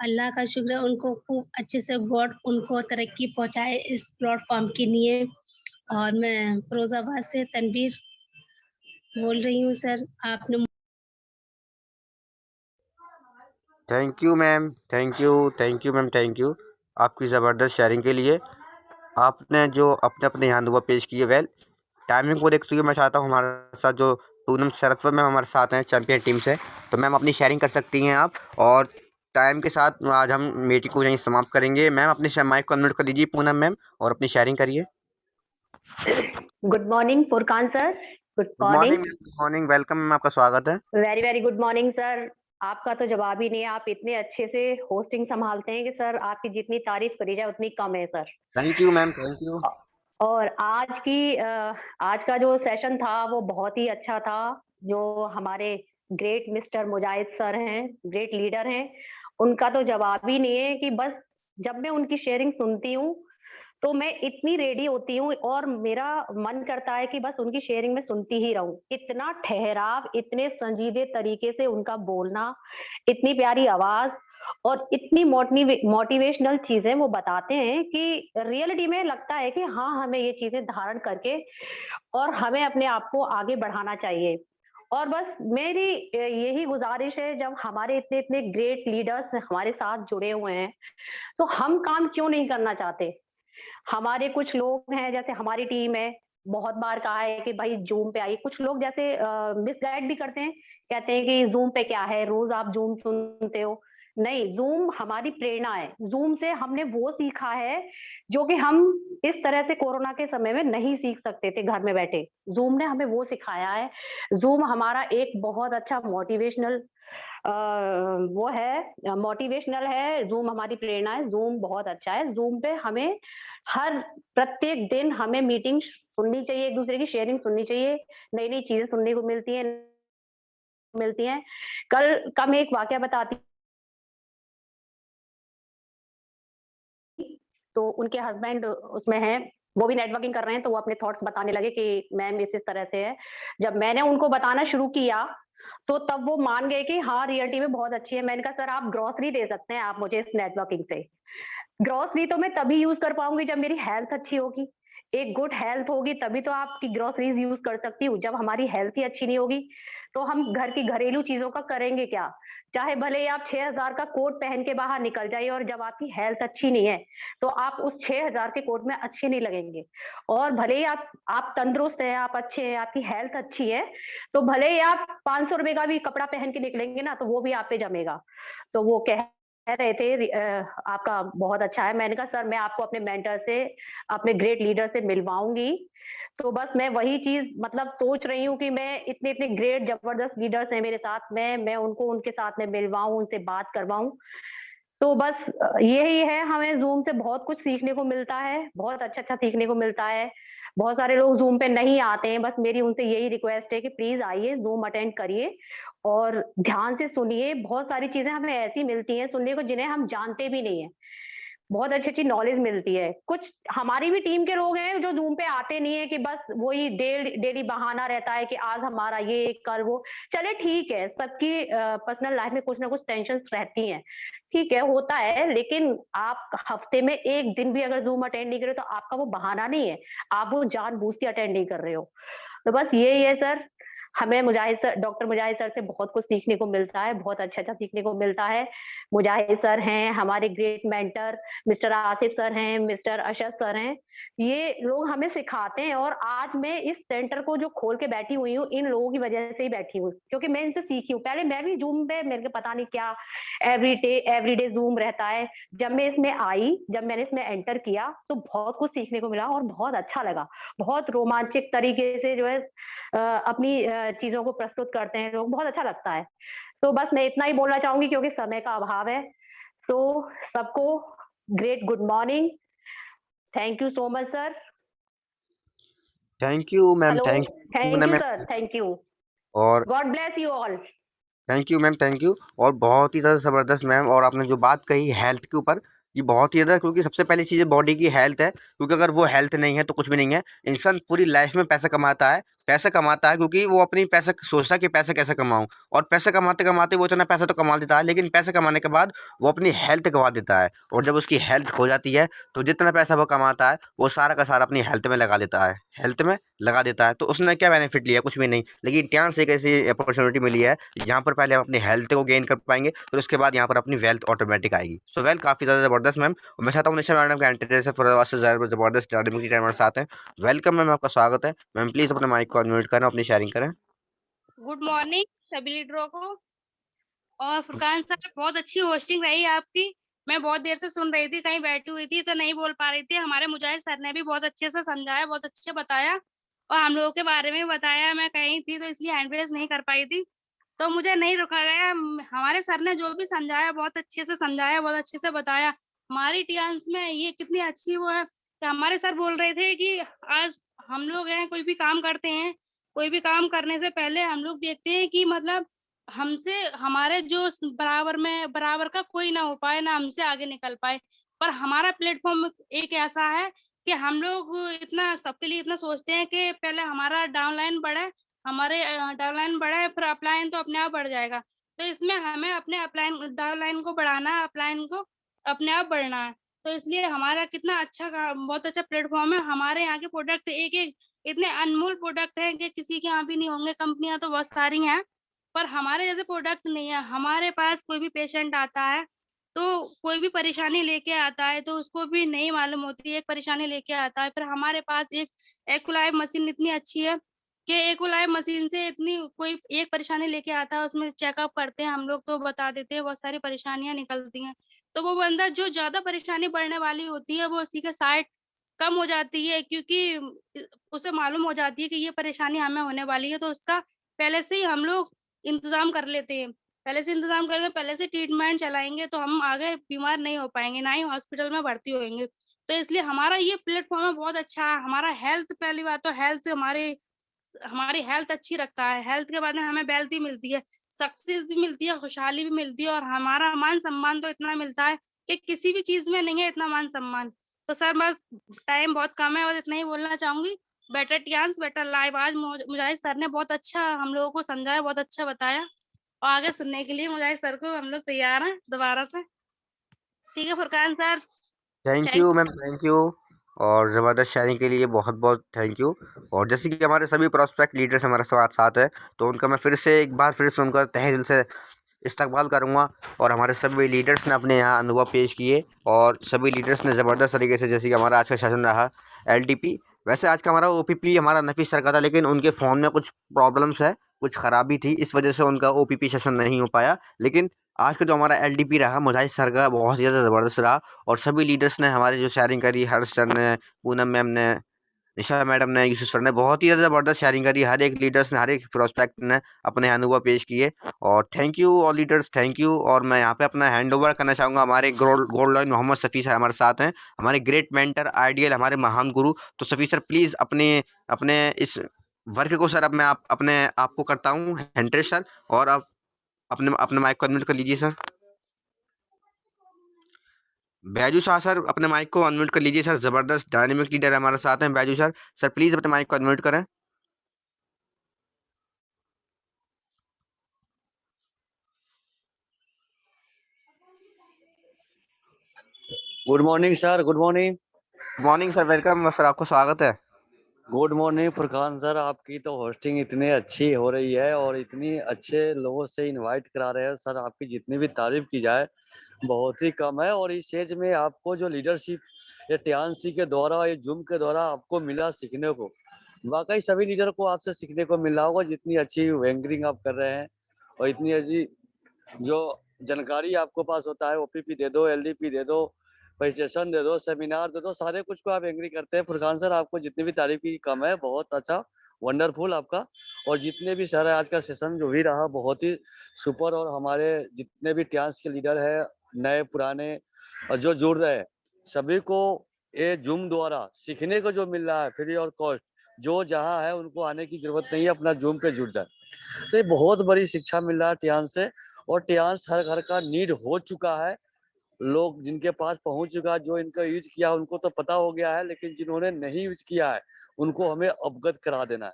अल्लाह का शुक्र है, उनको खूब अच्छे से गॉड उनको तरक्की पहुँचाए इस प्लेटफ़ॉर्म के लिए। और मैं फ़िरोज़ाबाद से तनवीर बोल रही हूँ सर, आपने thank you ma'am, thank you ma'am, thank you आपकी ज़बरदस्त शेयरिंग के लिए। आपने जो अपने यहाँ अनुभव पेश किए, वेल टाइमिंग को देखते हुए मैं चाहता हूँ हमारे साथ जो पूनम शरतवर मैम हमारे साथ हैं चैंपियन टीम से, तो मैम अपनी शेयरिंग कर सकती हैं आप। और टाइम के साथ आज हम मीटिंग को यहीं समाप्त करेंगे। मैम अपनी माइक को अनम्यूट कर दीजिए पूनम मैम, और अपनी शेयरिंग करिए। Good morning Furqan sir. Good good morning. Morning, good morning, welcome ma'am, आपका स्वागत है। Very very good morning sir. आपका तो जवाब ही नहीं है, आप इतने अच्छे से होस्टिंग संभालते हैं कि सर आपकी जितनी तारीफ करी जाए उतनी कम है sir. Thank you ma'am, thank you. और आज का जो सेशन था वो बहुत ही अच्छा था। जो हमारे ग्रेट मिस्टर मुजाहिद सर हैं, ग्रेट लीडर हैं, उनका तो जवाब ही नहीं है कि बस जब मैं उनकी शेयरिंग सुनती हूँ तो मैं इतनी रेडी होती हूँ और मेरा मन करता है कि बस उनकी शेयरिंग में सुनती ही रहूं। इतना ठहराव, इतने संजीदे तरीके से उनका बोलना, इतनी प्यारी आवाज और इतनी मोटिवेशनल चीजें वो बताते हैं कि रियलिटी में लगता है कि हाँ, हमें ये चीजें धारण करके और हमें अपने आप को आगे बढ़ाना चाहिए। और बस मेरी यही गुजारिश है, जब हमारे इतने इतने ग्रेट लीडर्स हमारे साथ जुड़े हुए हैं तो हम काम क्यों नहीं करना चाहते। हमारे कुछ लोग हैं, जैसे हमारी टीम है, बहुत बार कहा है कि भाई जूम पे आइए। कुछ लोग जैसे मिसगाइड भी करते हैं, कहते हैं कि जूम पे क्या है, रोज आप जूम सुनते हो। नहीं, जूम हमारी प्रेरणा है। जूम से हमने वो सीखा है जो कि हम इस तरह से कोरोना के समय में नहीं सीख सकते थे घर में बैठे। जूम ने हमें वो सिखाया है। जूम हमारा एक बहुत अच्छा मोटिवेशनल वो है, मोटिवेशनल है। जूम हमारी प्रेरणा है। जूम बहुत अच्छा है। जूम पे हमें हर प्रत्येक दिन हमें मीटिंग सुननी चाहिए, एक दूसरे की शेयरिंग सुननी चाहिए, नई नई चीजें सुनने को मिलती हैं। कल का मैं एक वाकया बताती। तो उनके हस्बैंड उसमें हैं, वो भी नेटवर्किंग कर रहे हैं, तो वो अपने थॉट्स बताने लगे कि मैम इस तरह से है। जब मैंने उनको बताना शुरू किया तो तब वो मान गए कि हाँ रियलिटी में बहुत अच्छी है। मैंने कहा सर आप ग्रोसरी दे सकते हैं आप मुझे इस नेटवर्किंग से। ग्रोसरी तो मैं तभी यूज कर पाऊंगी जब मेरी हेल्थ अच्छी होगी। एक गुड हेल्थ होगी तभी तो आपकी ग्रोसरीज यूज कर सकती हूँ। जब हमारी हेल्थ ही अच्छी नहीं होगी तो हम घर की घरेलू चीजों का करेंगे क्या? चाहे भले ही आप 6000 का कोट पहन के बाहर निकल जाइए और जब आपकी हेल्थ अच्छी नहीं है तो आप उस 6000 के कोट में अच्छे नहीं लगेंगे। और भले ही आप तंदुरुस्त हैं, आप अच्छे हैं, आपकी हेल्थ अच्छी है, तो भले ही आप 500 रुपए का भी कपड़ा पहन के निकलेंगे ना तो वो भी आप पे जमेगा। तो वो कह रहे थे आपका बहुत अच्छा है। मैंने कहा सर मैं आपको अपने मेंटर से, अपने ग्रेट लीडर से मिलवाऊंगी। तो बस मैं वही चीज मतलब सोच रही हूँ कि मैं इतने इतने ग्रेट जबरदस्त लीडर्स हैं मेरे साथ में, मैं उनको उनके साथ में मिलवाऊं, उनसे बात करवाऊं। तो बस यही है, हमें ज़ूम से बहुत कुछ सीखने को मिलता है, बहुत अच्छा-अच्छा सीखने को मिलता है। बहुत सारे लोग ज़ूम पे नहीं आते हैं, बस मेरी उनसे यही रिक्वेस्ट है कि प्लीज़ आइए, ज़ूम अटेंड करिए और ध्यान से सुनिए। बहुत सारी चीज़ें हमें ऐसी मिलती हैं सुनने को जिन्हें हम जानते भी नहीं हैं। बहुत अच्छी-अच्छी नॉलेज मिलती है। कुछ हमारी भी टीम के लोग हैं जो ज़ूम पे आते नहीं है कि बस वही डेली बहाना रहता है कि आज हमारा ये, कल वो। चलिए ठीक है, सबकी पर्सनल लाइफ में कुछ ना कुछ टेंशन्स रहती हैं। ठीक है, होता है, लेकिन आप हफ्ते में 1 दिन भी अगर ज़ूम अटेंड नहीं कर रहे, तो आपका वो बहाना नहीं है, आप वो जानबूझ के अटेंड नहीं कर रहे हो। तो बस यही है सर, हमें मुजाहिद सर, डॉक्टर मुजाहिद सर से बहुत कुछ सीखने को मिलता है, बहुत अच्छा-अच्छा सीखने को मिलता है। मुजाहिद सर हैं, हमारे great mentor mister Asif sir हैं, मिस्टर अशद सर हैं। ये लोग हमें सिखाते हैं और आज मैं इस सेंटर को जो खोल के बैठी हुई हूँ, इन लोगों की वजह से ही बैठी हूँ, क्योंकि मैं इनसे सीखी हूँ। पहले मैं भी ज़ूम पे मेरे को पता नहीं क्या एवरीडे ज़ूम रहता है। जब मैं इसमें आई, जब मैंने इसमें एंटर किया, तो बहुत कुछ सीखने को मिला और बहुत अच्छा लगा। बहुत रोमांचक तरीके से जो है अपनी चीज़ों को प्रस्तुत करते हैं लोग, बहुत अच्छा लगता है। तो बस मैं इतना ही बोलना चाहूँगी क्योंकि समय का अभाव है। तो सबको great good morning. Thank you so much sir. Thank you ma'am, hello, thank you thank ना you ma'am. Sir, thank you. और God bless you all. Thank you ma'am, thank you. और बहुत ही ज़्यादा ज़बरदस्त मैम, और आपने जो बात कही हेल्थ के ऊपर, ये बहुत ही ज़्यादा, क्योंकि सबसे पहली चीज़ है बॉडी की हेल्थ है, क्योंकि अगर वो हेल्थ नहीं है तो कुछ भी नहीं है। इंसान पूरी लाइफ में पैसा कमाता है क्योंकि वो अपनी पैसा सोचता है कि पैसा कैसे कमाऊँ, और पैसा कमाते कमाते वो इतना पैसा तो कमा देता है, लेकिन पैसा कमाने के बाद वो अपनी हेल्थ गंवा देता है। और जब उसकी हेल्थ खो जाती है तो जितना पैसा वो कमाता है वो सारा का सारा अपनी हेल्थ में लगा देता है, हेल्थ में लगा देता है। तो उसने क्या बेनिफिट लिया? कुछ भी नहीं। लेकिन चांस एक ऐसी अपॉर्चुनिटी मिली है जहाँ पर पहले हम अपनी हेल्थ को गेन कर पाएंगे, फिर उसके बाद यहाँ पर अपनी वेल्थ ऑटोमेटिक आएगी। सो वेल, काफ़ी ज़्यादा ज़बरदस्त मैम। और मैं चाहता हूँ निशा मैडम का एंट्री से फुरवाद से ज़बरदस्त अकेडमिक टाइमर साथ हैं। वेलकम मैम, आपका स्वागत है। मैम प्लीज़ अपने माइक को अनम्यूट करें, अपनी शेयरिंग करें। गुड मॉर्निंग सभी लीडरों को। और फुरकान सर, बहुत अच्छी होस्टिंग रही आपकी। मैं बहुत देर से सुन रही थी, कहीं बैठी हुई थी तो नहीं बोल पा रही थी। हमारे मुजाहिद सर ने भी बहुत अच्छे से समझाया, बहुत अच्छे बताया और हम लोगों के बारे में बताया। मैं कहीं थी तो इसलिए हैंड रेज नहीं कर पाई थी, तो मुझे नहीं रुका गया। हमारे सर ने जो भी समझाया बहुत अच्छे से समझाया, बहुत अच्छे से बताया। हमारी टीआंस में ये कितनी अच्छी वो है कि हमारे सर बोल रहे थे कि आज हम लोग हैं, कोई भी काम करते हैं, कोई भी काम करने से पहले हम लोग देखते हैं कि मतलब हमसे हमारे जो बराबर का कोई ना हो पाए, ना हमसे आगे निकल पाए। पर हमारा प्लेटफॉर्म एक ऐसा है कि हम लोग इतना सबके लिए इतना सोचते हैं कि पहले हमारा डाउनलाइन बढ़े, हमारे डाउनलाइन बढ़े, फिर अपलाइन तो अपने आप बढ़ जाएगा। तो इसमें हमें अपने अपलाइन डाउनलाइन को बढ़ाना है, अपलाइन को अपने आप बढ़ना है। तो इसलिए हमारा कितना अच्छा बहुत अच्छा प्लेटफॉर्म है। हमारे यहाँ के प्रोडक्ट एक एक इतने अनमोल प्रोडक्ट हैं कि किसी के यहाँ भी नहीं होंगे। कंपनियां तो बहुत सारी हैं पर हमारे जैसे प्रोडक्ट नहीं है। हमारे पास कोई भी पेशेंट आता है तो कोई भी परेशानी लेके आता है तो उसको भी नहीं मालूम होती है, एक परेशानी लेके आता है। फिर हमारे पास एक एक्युलाइव मशीन इतनी अच्छी है कि एक्युलाइव मशीन से इतनी कोई एक परेशानी लेके आता है, उसमें चेकअप करते हैं हम लोग तो बता देते हैं, बहुत सारी परेशानियां निकलती हैं। तो वो बंदा जो ज्यादा परेशानी बढ़ने वाली होती है वो उसी के साइड कम हो जाती है, क्योंकि उसे मालूम हो जाती है कि ये परेशानी हमें होने वाली है। तो उसका पहले से ही हम लोग इंतज़ाम कर लेते हैं। पहले से इंतज़ाम करेंगे, पहले से ट्रीटमेंट चलाएँगे तो हम आगे बीमार नहीं हो पाएँगे, ना ही हॉस्पिटल में भर्ती होएँगे। तो इसलिए हमारा ये प्लेटफ़ॉर्म है बहुत अच्छा है। हमारा हेल्थ, पहली बात तो हेल्थ हमारी हमारी हेल्थ अच्छी रखता है। हेल्थ के बाद में हमें वेल्थ भी मिलती है, सक्सेस भी मिलती है, खुशहाली भी मिलती है और हमारा मान-सम्मान तो इतना मिलता है कि किसी भी चीज़ में नहीं है इतना मान-सम्मान। तो सर बस टाइम बहुत कम है और इतना ही बोलना चाहूँगी बेटर टियांस बेटर लाइफ। आज मुजाहिद सर ने बहुत अच्छा हम लोगों को समझाया, बहुत अच्छा बताया, और आगे सुनने के लिए मुजाहिद सर को हम लोग तैयार हैं दोबारा से। ठीक है Furqan sir, thank you ma'am, thank you. और ज़बरदस्त शेयरिंग के लिए बहुत बहुत थैंक यू। और जैसे कि हमारे सभी प्रोस्पेक्ट लीडर्स हमारे साथ हैं, तो उनका मैं फिर से एक बार फिर से उनका तहे दिल से इस्तकबाल करूँगा। और हमारे सभी लीडर्स ने अपने यहाँ अनुभव पेश किए, और सभी लीडर्स ने ज़बरदस्त तरीके से, जैसे कि हमारा आज का सेशन रहा LDP। वैसे आज का हमारा OPP हमारा नफीस सर का था, लेकिन उनके फ़ोन में कुछ प्रॉब्लम्स है, कुछ ख़राबी थी, इस वजह से उनका OPP सेशन नहीं हो पाया। लेकिन आज का जो हमारा LDP रहा मुजाहिद सर का, बहुत ज़्यादा ज़बरदस्त रहा। और सभी लीडर्स ने हमारी जो शेयरिंग करी, हर्ष सर ने, पूनम मैम ने, निशा मैडम ने, यूसुफ सर ने, बहुत ही ज़्यादा ज़बरदस्त शेयरिंग करी। हर एक लीडर्स ने, हर एक प्रोस्पेक्ट ने अपने अनुभव पेश किए। और thank you all leaders, thank you. और मैं यहाँ पे अपना हैंड ओवर करना चाहूँगा हमारे gold lion Mohammad Safi sir हमारे साथ हैं, हमारे ग्रेट मेंटर, आइडियल, हमारे महान गुरु। तो सफ़ी सर प्लीज़ अपने अपने इस वर्क को सर अब मैं अपने आपको करता हूँ हैंड रेस सर। और अब अपने अपने माइक को अनम्यूट कर लीजिए सर। बैजू शाह सर अपने माइक को अनम्यूट कर लीजिए सर। ज़बरदस्त डायनेमिक लीडर हमारे साथ हैं बैजू सर। सर प्लीज़ अपने माइक को अनम्यूट करें। Good morning sir, good morning. Good morning sir, welcome sir, आपको स्वागत है। गुड मॉर्निंग फुरकान सर, आपकी तो होस्टिंग इतनी अच्छी हो रही है और इतनी अच्छे लोगों से इनवाइट करा रहे हैं सर, आपकी जितनी भी तारीफ की जाए बहुत ही कम है। और इस एज में आपको जो लीडरशिप ये टियानसी के द्वारा, ये जूम के द्वारा आपको मिला सीखने को, वाकई सभी लीडर को आपसे सीखने को मिला होगा। जितनी अच्छी वेंगरिंग आप कर रहे हैं और इतनी अच्छी जो जानकारी आपको पास होता है, OPP दे दो, LDP दे दो, प्रेजेंटेशन दे दो, सेमिनार दे दो, सारे कुछ को आप एग्री करते हैं। फुरकान सर आपको जितनी भी तारीफ की कम है, बहुत अच्छा, वंडरफुल आपका। और जितने भी सर आज का सेशन जो भी रहा बहुत ही सुपर। और हमारे जितने भी टियांस के लीडर है, नए पुराने और जो जुड़ रहे हैं, सभी को ये जूम द्वारा सीखने को जो मिल रहा है फ्री और कॉस्ट, जो जहाँ है उनको आने की जरूरत नहीं है, अपना जूम पे जुड़ जाए। तो ये बहुत बड़ी शिक्षा मिल रहा है टियांस से। और टियांस हर घर का नीड हो चुका है, लोग जिनके पास पहुंच चुका है, जो इनका यूज किया उनको तो पता हो गया है, लेकिन जिन्होंने नहीं यूज किया है उनको हमें अवगत करा देना है।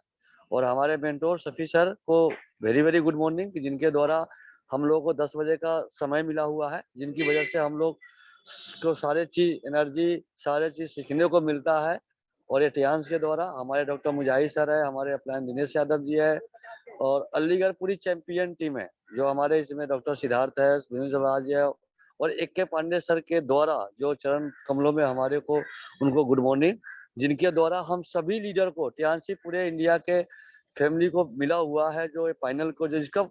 और हमारे मेंटोर सफी सर को वेरी वेरी गुड मॉर्निंग, जिनके द्वारा हम लोग को 10 बजे का समय मिला हुआ है, जिनकी वजह से हम लोग को सारे चीज एनर्जी, सारे चीज सीखने को मिलता है। और ये टियांस के द्वारा हमारे डॉक्टर मुजाहिद सर है, हमारे अपलायन दिनेश यादव जी है, और अलीगढ़ पूरी चैंपियन टीम है, जो हमारे इसमें डॉक्टर सिद्धार्थ है, विनोद है, और AK पांडे सर के द्वारा जो चरण कमलों में हमारे को, उनको गुड मॉर्निंग, जिनके द्वारा हम सभी लीडर को टियांसी पूरे इंडिया के फैमिली को मिला हुआ है, जो फाइनल को जिसका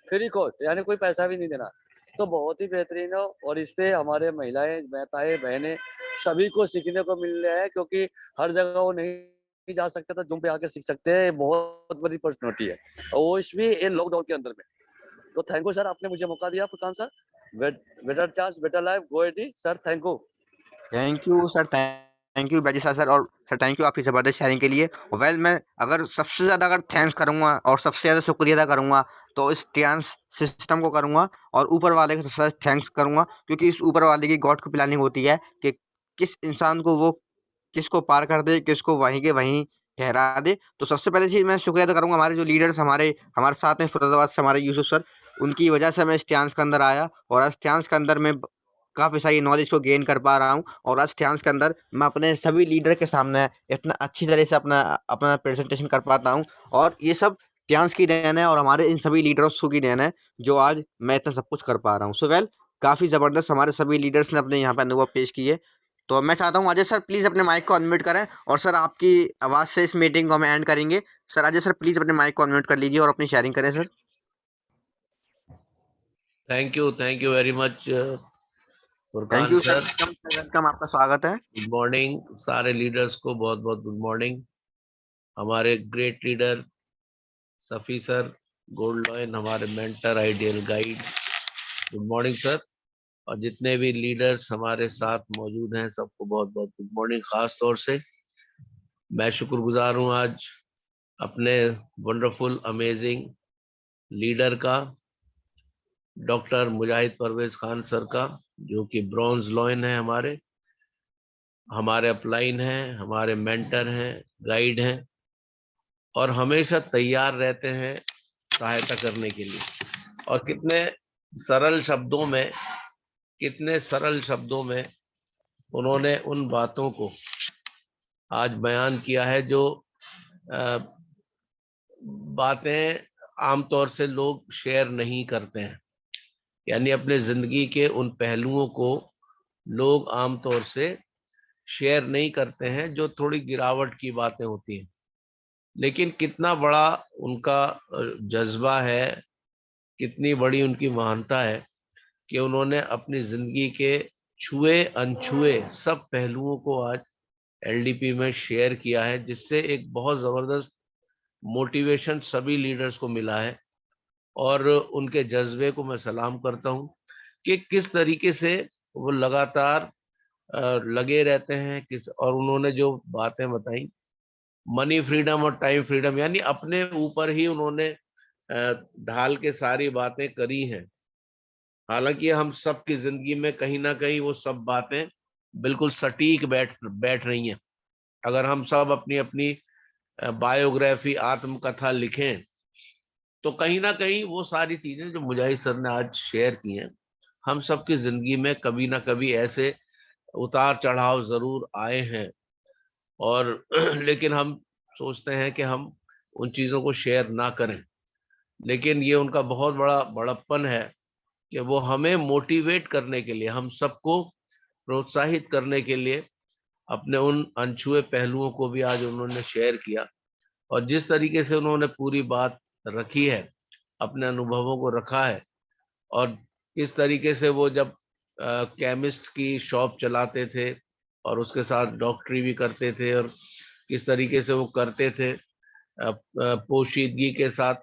फ्री कॉस्ट, यानी कोई पैसा भी नहीं देना, तो बहुत ही बेहतरीन हो। और इस पे हमारे महिलाएं, माताएं, बहनें सभी को सीखने को मिल रहा है, क्योंकि हर जगह वो नहीं जा सकते, तो जूम पे आके सीख सकते हैं। बहुत बड़ी पर्सनैलिटी है, और वो इसमें ये लॉकडाउन के अंदर में। तो थैंक यू सर, आपने मुझे मौका दिया Furqan sir. Better chance better life, go ahead sir, thank you. Thank you sir, thank you Baiju Shah sir. और सर थैंक यू आपकी ज़बरदस्त शेयरिंग के लिए। वेल मैं अगर सबसे ज़्यादा अगर थैंक्स करूँगा और सबसे ज़्यादा शुक्रिया अदा करूँगा, तो इस टियांस सिस्टम को करूँगा, और ऊपर वाले को सबसे ज़्यादा थैंक्स करूँगा, क्योंकि इस ऊपर वाले की गॉड की प्लानिंग होती है कि किस इंसान को वो किसको पार कर दे, किसको वहीं के वहीं ठहरा दे। तो सबसे पहले चीज़ मैं शुक्रिया अदा करूँगा हमारे जो लीडर्स हमारे हमारे साथ हैं फैज़ाबाद से, हमारे यूसुफ सर, उनकी वजह से मैं इस टियांस के अंदर आया, और इस टियांस के अंदर मैं काफ़ी सारी नॉलेज को गेन कर पा रहा हूँ। और आज टियांस के अंदर मैं अपने सभी लीडर के सामने इतना अच्छी तरह से अपना अपना प्रेजेंटेशन कर पाता हूँ, और ये सब टियांस की देन है, और हमारे इन सभी लीडर्स की देन है, जो आज मैं इतना सब कुछ कर पा रहा हूँ। सो वेल, काफ़ी ज़बरदस्त हमारे सभी लीडर्स ने अपने यहाँ पे अनुभव पेश किए। तो मैं चाहता हूँ अजय सर प्लीज़ अपने माइक को अनम्यूट करें, और सर आपकी आवाज़ से इस मीटिंग को हम एंड करेंगे। सर अजय सर प्लीज़ अपने माइक को अनम्यूट कर लीजिए और अपनी शेयरिंग करें sir. Thank you very much Furqan thank you sir, sir. Welcome, आपका स्वागत है। गुड मॉर्निंग सारे लीडर्स को, बहुत बहुत गुड मॉर्निंग। हमारे great leader Safi sir, gold lion, हमारे mentor, ideal guide, good morning sir. और जितने भी लीडर्स हमारे साथ मौजूद हैं, सबको बहुत बहुत गुड मॉर्निंग। खास तौर से मैं शुक्रगुजार हूँ आज अपने वंडरफुल अमेजिंग लीडर का, डॉक्टर मुजाहिद परवेज खान सर का, जो कि ब्रॉन्ज लॉइन है, हमारे अपलाइन हैं, हमारे मेंटर हैं, गाइड हैं। और हमेशा तैयार रहते हैं सहायता करने के लिए। और कितने सरल शब्दों में उन्होंने उन बातों को आज बयान किया है जो बातें आमतौर से लोग शेयर नहीं करते हैं। यानी अपने जिंदगी के उन पहलुओं को लोग आमतौर से शेयर नहीं करते हैं जो थोड़ी गिरावट की बातें होती हैं। लेकिन कितना बड़ा उनका जज्बा है, कितनी बड़ी उनकी महानता है कि उन्होंने अपनी जिंदगी के छुए अनछुए सब पहलुओं को आज एलडीपी में शेयर किया है, जिससे एक बहुत ज़बरदस्त मोटिवेशन सभी लीडर्स को मिला है। और उनके जज्बे को मैं सलाम करता हूं कि किस तरीके से वो लगातार लगे रहते हैं। और उन्होंने जो बातें बताई, मनी फ्रीडम और टाइम फ्रीडम, यानी अपने ऊपर ही उन्होंने ढाल के सारी बातें करी हैं। हालांकि हम सब की जिंदगी में कहीं ना कहीं वो सब बातें बिल्कुल सटीक बैठ रही हैं। अगर हम सब अपनी अपनी बायोग्राफी, आत्मकथा लिखें तो कहीं ना कहीं वो सारी चीजें जो मुजाहिद सर ने आज शेयर की हैं, हम सब की जिंदगी में कभी ना कभी ऐसे उतार चढ़ाव जरूर आए हैं। और लेकिन हम सोचते हैं कि हम उन चीजों को शेयर ना करें। लेकिन ये उनका बहुत बड़ा बड़प्पन है कि वो हमें मोटिवेट करने के लिए, हम सबको प्रोत्साहित करने के लिए अपने उन अनछुए पहलुओं को भी आज उन्होंने शेयर किया। और जिस तरीके से उन्होंने पूरी बात रखी है, अपने अनुभवों को रखा है, और किस तरीके से वो जब केमिस्ट की शॉप चलाते थे और उसके साथ डॉक्टरी भी करते थे, और किस तरीके से वो करते थे पोशीदगी के साथ,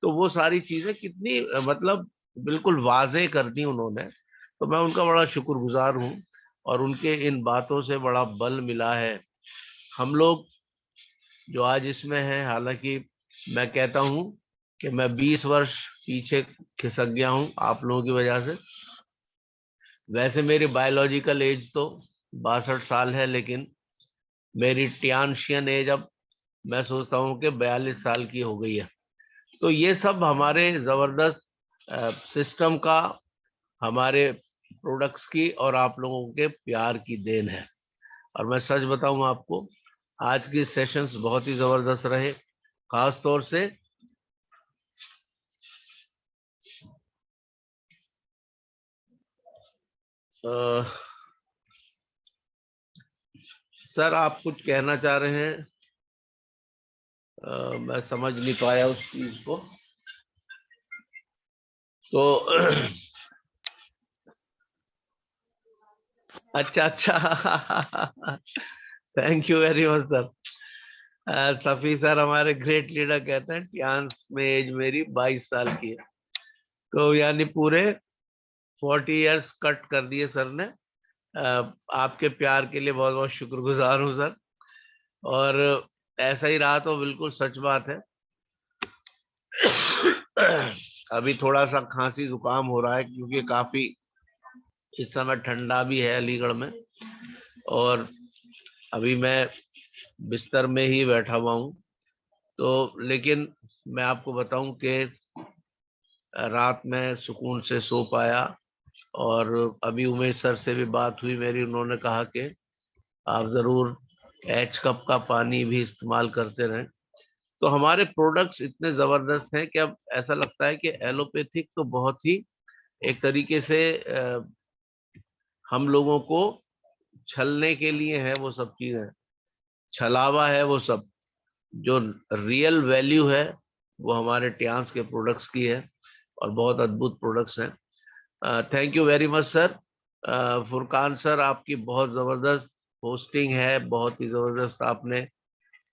तो वो सारी चीजें कितनी मतलब बिल्कुल वाज़ेह कर दी उन्होंने। तो मैं उनका बड़ा शुक्रगुजार हूँ और उनके इन बातों से बड़ा बल मिला है। हम लोग जो आज इसमें हैं, हालांकि मैं कहता हूँ कि मैं 20 वर्ष पीछे खिसक गया हूँ आप लोगों की वजह से। वैसे मेरी बायोलॉजिकल एज तो 62 साल है, लेकिन मेरी टियानशियन एज अब मैं सोचता हूँ कि 42 साल की हो गई है। तो ये सब हमारे ज़बरदस्त सिस्टम का, हमारे प्रोडक्ट्स की और आप लोगों के प्यार की देन है। और मैं सच बताऊं आपको, आज की सेशंस बहुत ही ज़बरदस्त रहे। खास तौर से सर आप कुछ कहना चाह रहे हैं? मैं समझ नहीं पाया उस चीज को। तो अच्छा thank you very much sir. Safi sir हमारे ग्रेट लीडर कहते हैं टियान्स में एज मेरी 22 साल की है। तो यानी पूरे 40 इयर्स कट कर दिए सर ने। आपके प्यार के लिए बहुत बहुत शुक्रगुजार हूँ सर। और ऐसा ही रहा तो बिल्कुल सच बात है। अभी थोड़ा सा खांसी जुकाम हो रहा है क्योंकि काफी इस समय ठंडा भी है अलीगढ़ में, और अभी मैं बिस्तर में ही बैठा हुआ हूँ। तो लेकिन मैं आपको बताऊं कि रात में सुकून से सो पाया। और अभी उमेश सर से भी बात हुई मेरी, उन्होंने कहा कि आप ज़रूर एच कप का पानी भी इस्तेमाल करते रहें। तो हमारे प्रोडक्ट्स इतने ज़बरदस्त हैं कि अब ऐसा लगता है कि एलोपैथिक तो बहुत ही एक तरीके से हम लोगों को छलने के लिए है, वो सब चीज़ें छलावा है। वो सब जो रियल वैल्यू है वो हमारे टियान्स के प्रोडक्ट्स की है, और बहुत अद्भुत प्रोडक्ट्स हैं। Thank you very much sir. Furqan sir आपकी बहुत ज़बरदस्त होस्टिंग है, बहुत ही ज़बरदस्त आपने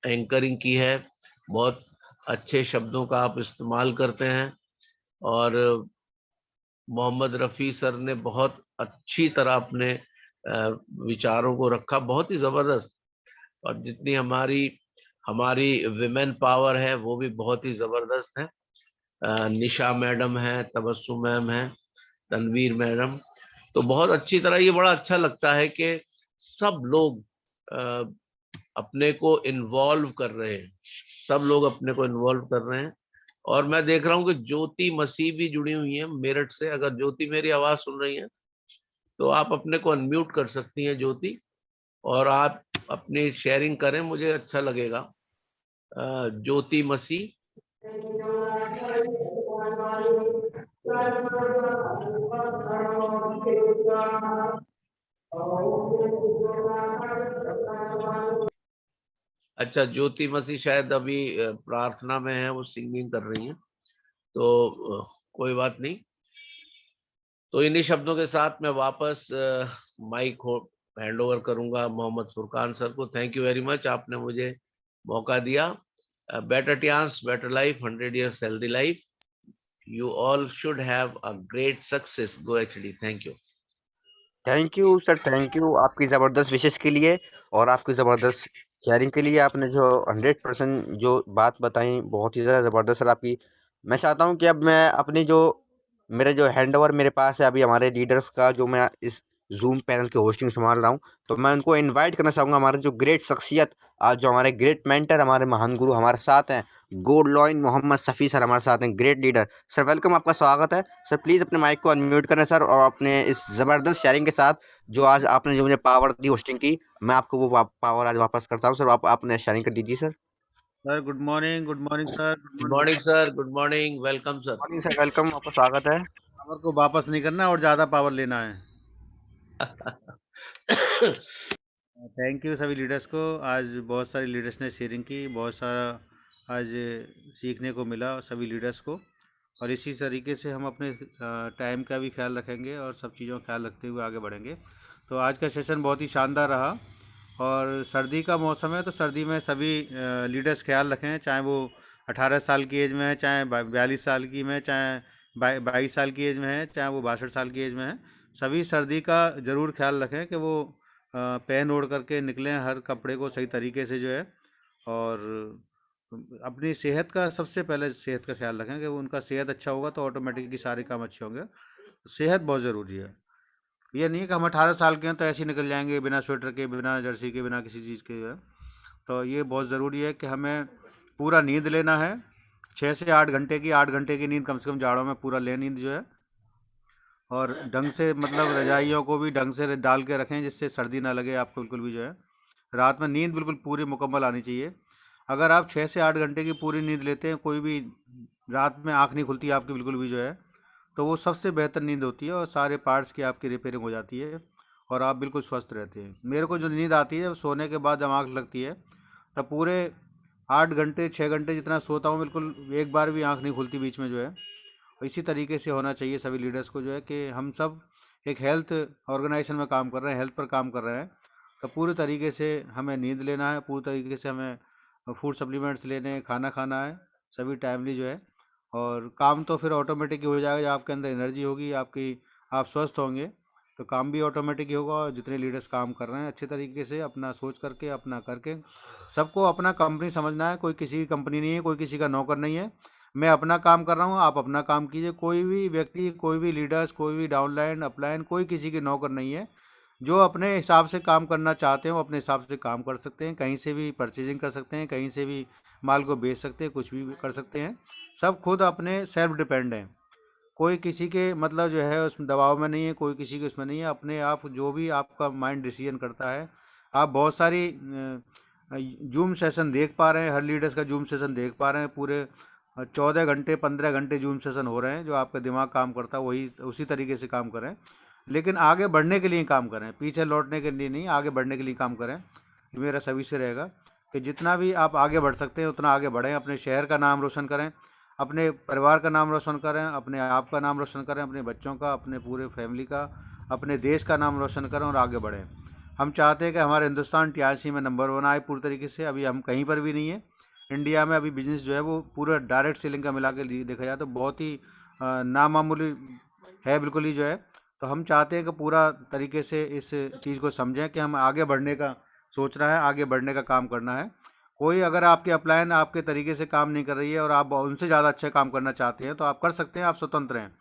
एंकरिंग की है, बहुत अच्छे शब्दों का आप इस्तेमाल करते हैं। और मोहम्मद रफ़ी सर ने बहुत अच्छी तरह अपने विचारों को रखा, बहुत ही ज़बरदस्त। और जितनी हमारी हमारी विमेन पावर है वो भी बहुत ही ज़बरदस्त है। निशा मैडम है, तबस्सुम मैम है, तनवीर मैडम। तो बहुत अच्छी तरह ये बड़ा अच्छा लगता है कि सब लोग अपने को इन्वॉल्व कर रहे हैं, सब लोग अपने को इन्वॉल्व कर रहे हैं। और मैं देख रहा हूँ कि ज्योति मसीह भी जुड़ी हुई है मेरठ से। अगर ज्योति मेरी आवाज सुन रही है तो आप अपने को अनम्यूट कर सकती हैं ज्योति, और आप अपनी शेयरिंग करें, मुझे अच्छा लगेगा। ज्योति मसीह। अच्छा, ज्योति मसीह शायद अभी प्रार्थना में है, वो सिंगिंग कर रही हैं, तो कोई बात नहीं। तो इन्हीं शब्दों के साथ मैं वापस माइक हैंड ओवर करूंगा मोहम्मद फुरकान सर को। थैंक यू वेरी मच, आपने मुझे मौका दिया। Better chance, better life, 100 years healthy life. You all should have a great success. Go HD. Thank you. Thank you sir, thank you आपकी ज़बरदस्त विशेष के लिए और आपकी ज़बरदस्त शेयरिंग के लिए। आपने जो 100% जो बात बताई बहुत ही ज़्यादा ज़बरदस्त सर आपकी। मैं चाहता हूँ कि अब मैं अपनी जो मेरे जो हैंड ओवर मेरे पास है अभी हमारे लीडर्स का, जो मैं इस जूम पैनल की होस्टिंग संभाल रहा हूँ, तो मैं उनको इनवाइट करना चाहूँगा। हमारे जो ग्रेट शख्सियत आज जो हमारे ग्रेट मेंटर हमारे महान गुरु हमारे साथ हैं, gold lion Mohammad Safi sir हमारे साथ हैं, ग्रेट लीडर सर। वेलकम, आपका स्वागत है सर। प्लीज़ अपने माइक को अनम्यूट करें सर, और अपने इस ज़बरदस्त शेयरिंग के साथ जो आज आपने जो मुझे पावर दी होस्टिंग की, मैं आपको वो पावर आज वापस करता हूँ सर। आपने शेयरिंग कर दीजिए sir. Sir good morning sir. Good morning, sir. Good morning. Welcome, sir. Morning sir, welcome, आपका स्वागत है। पावर को वापस नहीं करना और ज़्यादा पावर लेना है। थैंक यू सभी लीडर्स को। आज बहुत सारी लीडर्स ने शेयरिंग की, बहुत सारा आज सीखने को मिला सभी लीडर्स को। और इसी तरीके से हम अपने टाइम का भी ख्याल रखेंगे और सब चीज़ों का ख्याल रखते हुए आगे बढ़ेंगे। तो आज का सेशन बहुत ही शानदार रहा। और सर्दी का मौसम है, तो सर्दी में सभी लीडर्स ख्याल रखें, चाहे वो 18 साल की एज में है, चाहे 42 साल की में, चाहे 22 साल की एज में है, चाहे वो 62 साल की एज में है। सभी सर्दी का ज़रूर ख्याल रखें कि वो पहन ओढ़ करके निकलें हर कपड़े को सही तरीके से जो है। और अपनी सेहत का सबसे पहले सेहत का ख्याल रखें कि वो उनका सेहत अच्छा होगा तो ऑटोमेटिकली सारे काम अच्छे होंगे। सेहत बहुत ज़रूरी है। ये नहीं है कि हम 18 साल के हैं तो ऐसे ही निकल जाएंगे बिना स्वेटर के, बिना जर्सी के, बिना किसी चीज़ के जो है। तो ये बहुत ज़रूरी है कि हमें पूरा नींद लेना है, 6 से 8 घंटे की, 8 घंटे की नींद कम से कम जाड़ों में पूरा ले नींद जो है। और ढंग से मतलब रजाइयों को भी ढंग से डाल के रखें जिससे सर्दी ना लगे आपको बिल्कुल भी जो है। रात में नींद बिल्कुल पूरी मुकम्मल आनी चाहिए। अगर आप 6 से 8 घंटे की पूरी नींद लेते हैं, कोई भी रात में आँख नहीं खुलती आपकी बिल्कुल भी जो है, तो वो सबसे बेहतर नींद होती है और सारे पार्ट्स की आपकी रिपेयरिंग हो जाती है और आप बिल्कुल स्वस्थ रहते हैं। मेरे को जो नींद आती है सोने के बाद जब आँख लगती है तब पूरे 8 घंटे 6 घंटे जितना सोता हूँ, बिल्कुल एक बार भी आँख नहीं खुलती बीच में जो है। इसी तरीके से होना चाहिए सभी लीडर्स को जो है कि हम सब एक हेल्थ ऑर्गेनाइजेशन में काम कर रहे हैं, हेल्थ पर काम कर रहे हैं, तो पूरे तरीके से हमें नींद लेना है, पूरी तरीके से हमें फूड सप्लीमेंट्स लेने हैं, खाना खाना है सभी टाइमली जो है। और काम तो फिर ऑटोमेटिक ही हो जाएगा, जब आपके अंदर एनर्जी होगी, आप स्वस्थ होंगे तो काम भी ऑटोमेटिक ही होगा। और जितने लीडर्स काम कर रहे हैं अच्छे तरीके से अपना सोच करके अपना करके, सबको अपना कंपनी समझना है। कोई किसी की कंपनी नहीं है, कोई किसी का नौकर नहीं है। मैं अपना काम कर रहा हूँ, आप अपना काम कीजिए। कोई भी व्यक्ति, कोई भी लीडर्स, कोई भी डाउनलाइन अपलाइन, कोई किसी के नौकर नहीं है। जो अपने हिसाब से काम करना चाहते हैं वो अपने हिसाब से काम कर सकते हैं, कहीं से भी परचेजिंग कर सकते हैं, कहीं से भी माल को बेच सकते हैं, कुछ भी कर सकते हैं। सब खुद अपने सेल्फ डिपेंड हैं। कोई किसी के मतलब जो है उसमें दबाव में नहीं है, कोई किसी के उसमें नहीं है। अपने आप जो भी आपका माइंड डिसीजन करता है। आप बहुत सारी जूम सेशन देख पा रहे हैं, हर लीडर्स का जूम सेशन देख पा रहे हैं। पूरे 14 घंटे 15 घंटे जूम सेशन हो रहे हैं। जो आपका दिमाग काम करता है वही उसी तरीके से काम करें, लेकिन आगे बढ़ने के लिए काम करें, पीछे लौटने के लिए नहीं, आगे बढ़ने के लिए काम करें। ये मेरा सभी से रहेगा कि जितना भी आप आगे बढ़ सकते हैं उतना आगे बढ़ें। अपने शहर का नाम रोशन करें, अपने परिवार का नाम रोशन करें, अपने आप का नाम रोशन करें, अपने बच्चों का, अपने पूरे फैमिली का, अपने देश का नाम रोशन करें और आगे बढ़ें। हम चाहते हैं कि हमारे हिंदुस्तान TRC में नंबर 1 आए पूरी तरीके से। अभी हम कहीं पर भी नहीं है इंडिया में। अभी बिजनेस जो है वो पूरा डायरेक्ट सेलिंग का मिला के देखा जाए तो बहुत ही नामामूली है बिल्कुल ही जो है। तो हम चाहते हैं कि पूरा तरीके से इस चीज़ को समझें कि हम आगे बढ़ने का सोचना है, आगे बढ़ने का काम करना है। कोई अगर आपकी अपलाइन आपके तरीके से काम नहीं कर रही है और आप उनसे ज़्यादा अच्छा काम करना चाहते हैं तो आप कर सकते हैं, आप स्वतंत्र हैं।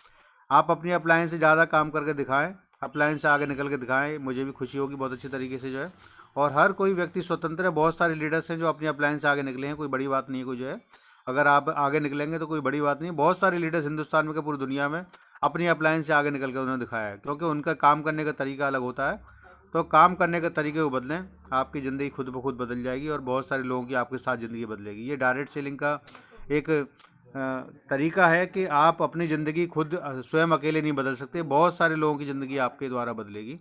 आप अपनी अपलाइन से ज़्यादा काम करके दिखाएं, अपलाइन से आगे निकल के दिखाएं, मुझे भी खुशी होगी बहुत अच्छी तरीके से जो है। और हर कोई व्यक्ति स्वतंत्र है। बहुत सारे लीडर्स हैं जो अपनी अपलाइन से आगे निकले हैं, कोई बड़ी बात नहीं है कोई जो है, अगर आप आगे निकलेंगे तो कोई बड़ी बात नहीं। बहुत सारे लीडर्स हिंदुस्तान में, पूरी दुनिया में अपनी अपलाइन से आगे निकल कर उन्होंने दिखाया है, क्योंकि उनका काम करने का तरीका अलग होता है। तो काम करने के तरीके को बदलें, आपकी ज़िंदगी खुद ब खुद बदल जाएगी और बहुत सारे लोगों की आपके साथ ज़िंदगी बदलेगी। ये डायरेक्ट सेलिंग का एक तरीका है कि आप अपनी ज़िंदगी खुद स्वयं अकेले नहीं बदल सकते, बहुत सारे लोगों की ज़िंदगी आपके द्वारा बदलेगी।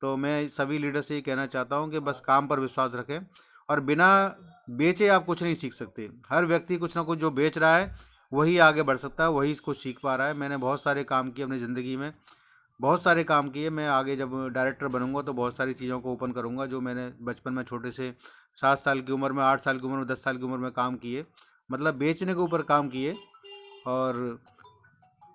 तो मैं सभी लीडर से ये कहना चाहता हूँ कि बस काम पर विश्वास रखें और बिना बेचे आप कुछ नहीं सीख सकते। हर व्यक्ति कुछ ना कुछ जो बेच रहा है वही आगे बढ़ सकता है, वही इसको सीख पा रहा है। मैंने बहुत सारे काम किए अपनी ज़िंदगी में, बहुत सारे काम किए। मैं आगे जब डायरेक्टर बनूंगा तो बहुत सारी चीज़ों को ओपन करूंगा जो मैंने बचपन में छोटे से 7 साल की उम्र में, 8 साल की उम्र में, 10 साल की उम्र में काम किए, मतलब बेचने के ऊपर काम किए। और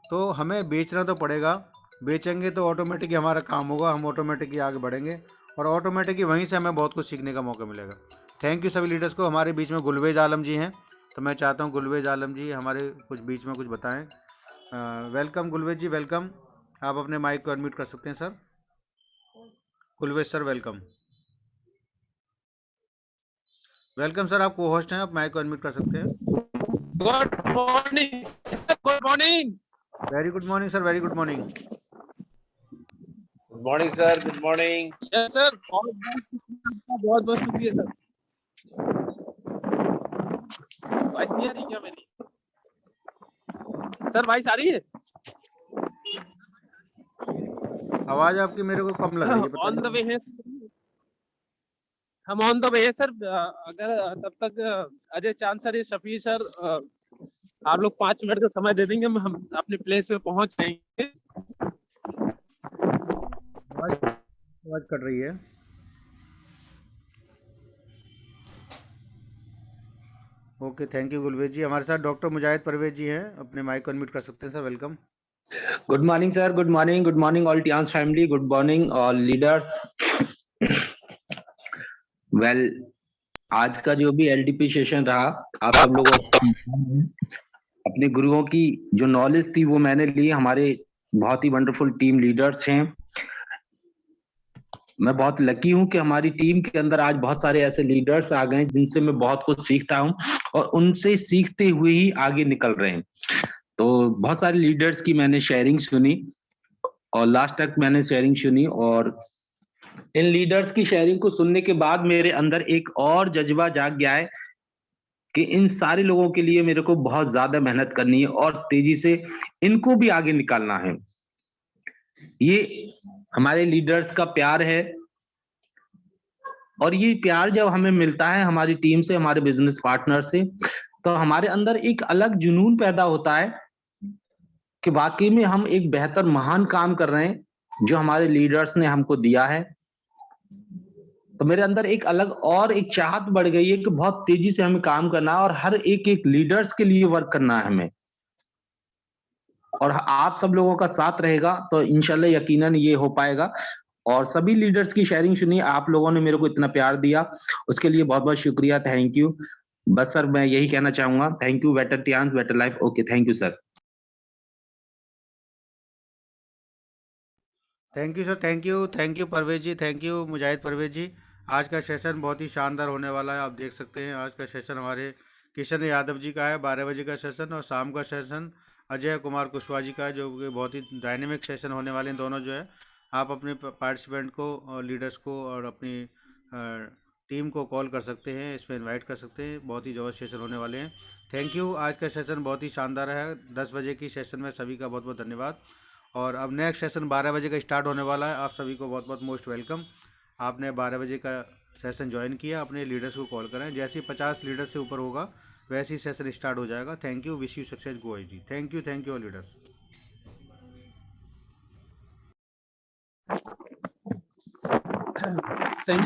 तो हमें बेचना तो पड़ेगा, बेचेंगे तो ऑटोमेटिक हमारा काम होगा, हम ऑटोमेटिकली आगे बढ़ेंगे और ऑटोमेटिकली वहीं से हमें बहुत कुछ सीखने का मौका मिलेगा। थैंक यू सभी लीडर्स को। हमारे बीच में गुलवेज आलम जी हैं, तो मैं चाहता हूँ गुलवेज आलम जी हमारे कुछ बीच में कुछ बताएं। Welcome Gulvez ji, welcome. आप अपने माइक को अनम्यूट कर सकते हैं sir. Gulvez sir welcome. Welcome sir, आप को होस्ट हैं, आप माइक को अनम्यूट कर सकते हैं। Good morning, good morning. Very good morning sir, very good morning. Good morning sir, good morning. Yes sir, बहुत बहुत शुक्रिया सर। वॉइस नहीं आ रही क्या मेरी? सर वॉइस आ रही है? आवाज़ आपकी मेरे को कम लग रही है, ऑन द वे है, हम ऑन द वे है सर। अगर तब तक अजय चांद सर, ये शफी सर, आप लोग 5 मिनट का समय दे देंगे, हम अपने प्लेस पे पहुंच जाएंगे। आवाज़ कट रही है। ओके, थैंक यू गुलवेज जी। हमारे साथ डॉक्टर मुजाहिद परवेज जी हैं, अपने माइक को अनम्यूट कर सकते हैं sir, welcome. Good morning sir, good morning all Tiens family, good morning all leaders. Well, आज का जो भी एलडीपी सेशन रहा, आप सब लोगों अपने गुरुओं की जो नॉलेज थी वो मैंने ली। हमारे बहुत ही वंडरफुल टीम लीडर्स हैं। मैं बहुत लकी हूं कि हमारी टीम के अंदर आज बहुत सारे ऐसे लीडर्स आ गए जिनसे मैं बहुत कुछ सीखता हूं और उनसे सीखते हुए ही आगे निकल रहे हैं। तो बहुत सारे लीडर्स की मैंने शेयरिंग सुनी और लास्ट तक मैंने शेयरिंग सुनी, और इन लीडर्स की शेयरिंग को सुनने के बाद मेरे अंदर एक और जज्बा जाग गया है कि इन सारे लोगों के लिए मेरे को बहुत ज्यादा मेहनत करनी है और तेजी से इनको भी आगे निकालना है। ये हमारे लीडर्स का प्यार है और ये प्यार जब हमें मिलता है हमारी टीम से, हमारे बिजनेस पार्टनर से, तो हमारे अंदर एक अलग जुनून पैदा होता है कि वाकई में हम एक बेहतर महान काम कर रहे हैं जो हमारे लीडर्स ने हमको दिया है। तो मेरे अंदर एक अलग और एक चाहत बढ़ गई है कि बहुत तेजी से हमें काम करना है और हर एक एक लीडर्स के लिए वर्क करना है हमें, और आप सब लोगों का साथ रहेगा तो इंशाल्लाह यकीनन ये हो पाएगा। और सभी लीडर्स की शेयरिंग सुनी, आप लोगों ने मेरे को इतना प्यार दिया, उसके लिए बहुत बहुत शुक्रिया, थैंक यू। बस सर मैं यही कहना चाहूंगा, thank you. Better Tiens, better life. Okay, thank you sir. Thank you sir, thank you Parvez ji, thank you Mujahid Parvez ji. आज का सेशन बहुत ही शानदार होने वाला है, आप देख सकते हैं। आज का सेशन हमारे किशन यादव जी का है, 12 बजे का सेशन, और शाम का सेशन अजय कुमार कुशवाहा जी का है, जो कि बहुत ही डायनेमिक सेशन होने वाले हैं दोनों जो है। आप अपने पार्टिसिपेंट को और लीडर्स को और अपनी टीम को कॉल कर सकते हैं, इसमें इनवाइट कर सकते हैं। बहुत ही ज़बरदस्त सेशन होने वाले हैं। Thank you. आज का सेशन बहुत ही शानदार है। 10 बजे की सेशन में सभी का बहुत बहुत धन्यवाद। और अब नेक्स्ट सेशन 12 बजे का स्टार्ट होने वाला है। आप सभी को बहुत बहुत मोस्ट वेलकम। आपने 12 बजे का सेशन ज्वाइन किया, अपने लीडर्स को कॉल करें। जैसे ही 50 लीडर से ऊपर होगा वैसे ही सेशन स्टार्ट हो जाएगा। Thank you, wish you success, go ji. Thank you all leaders.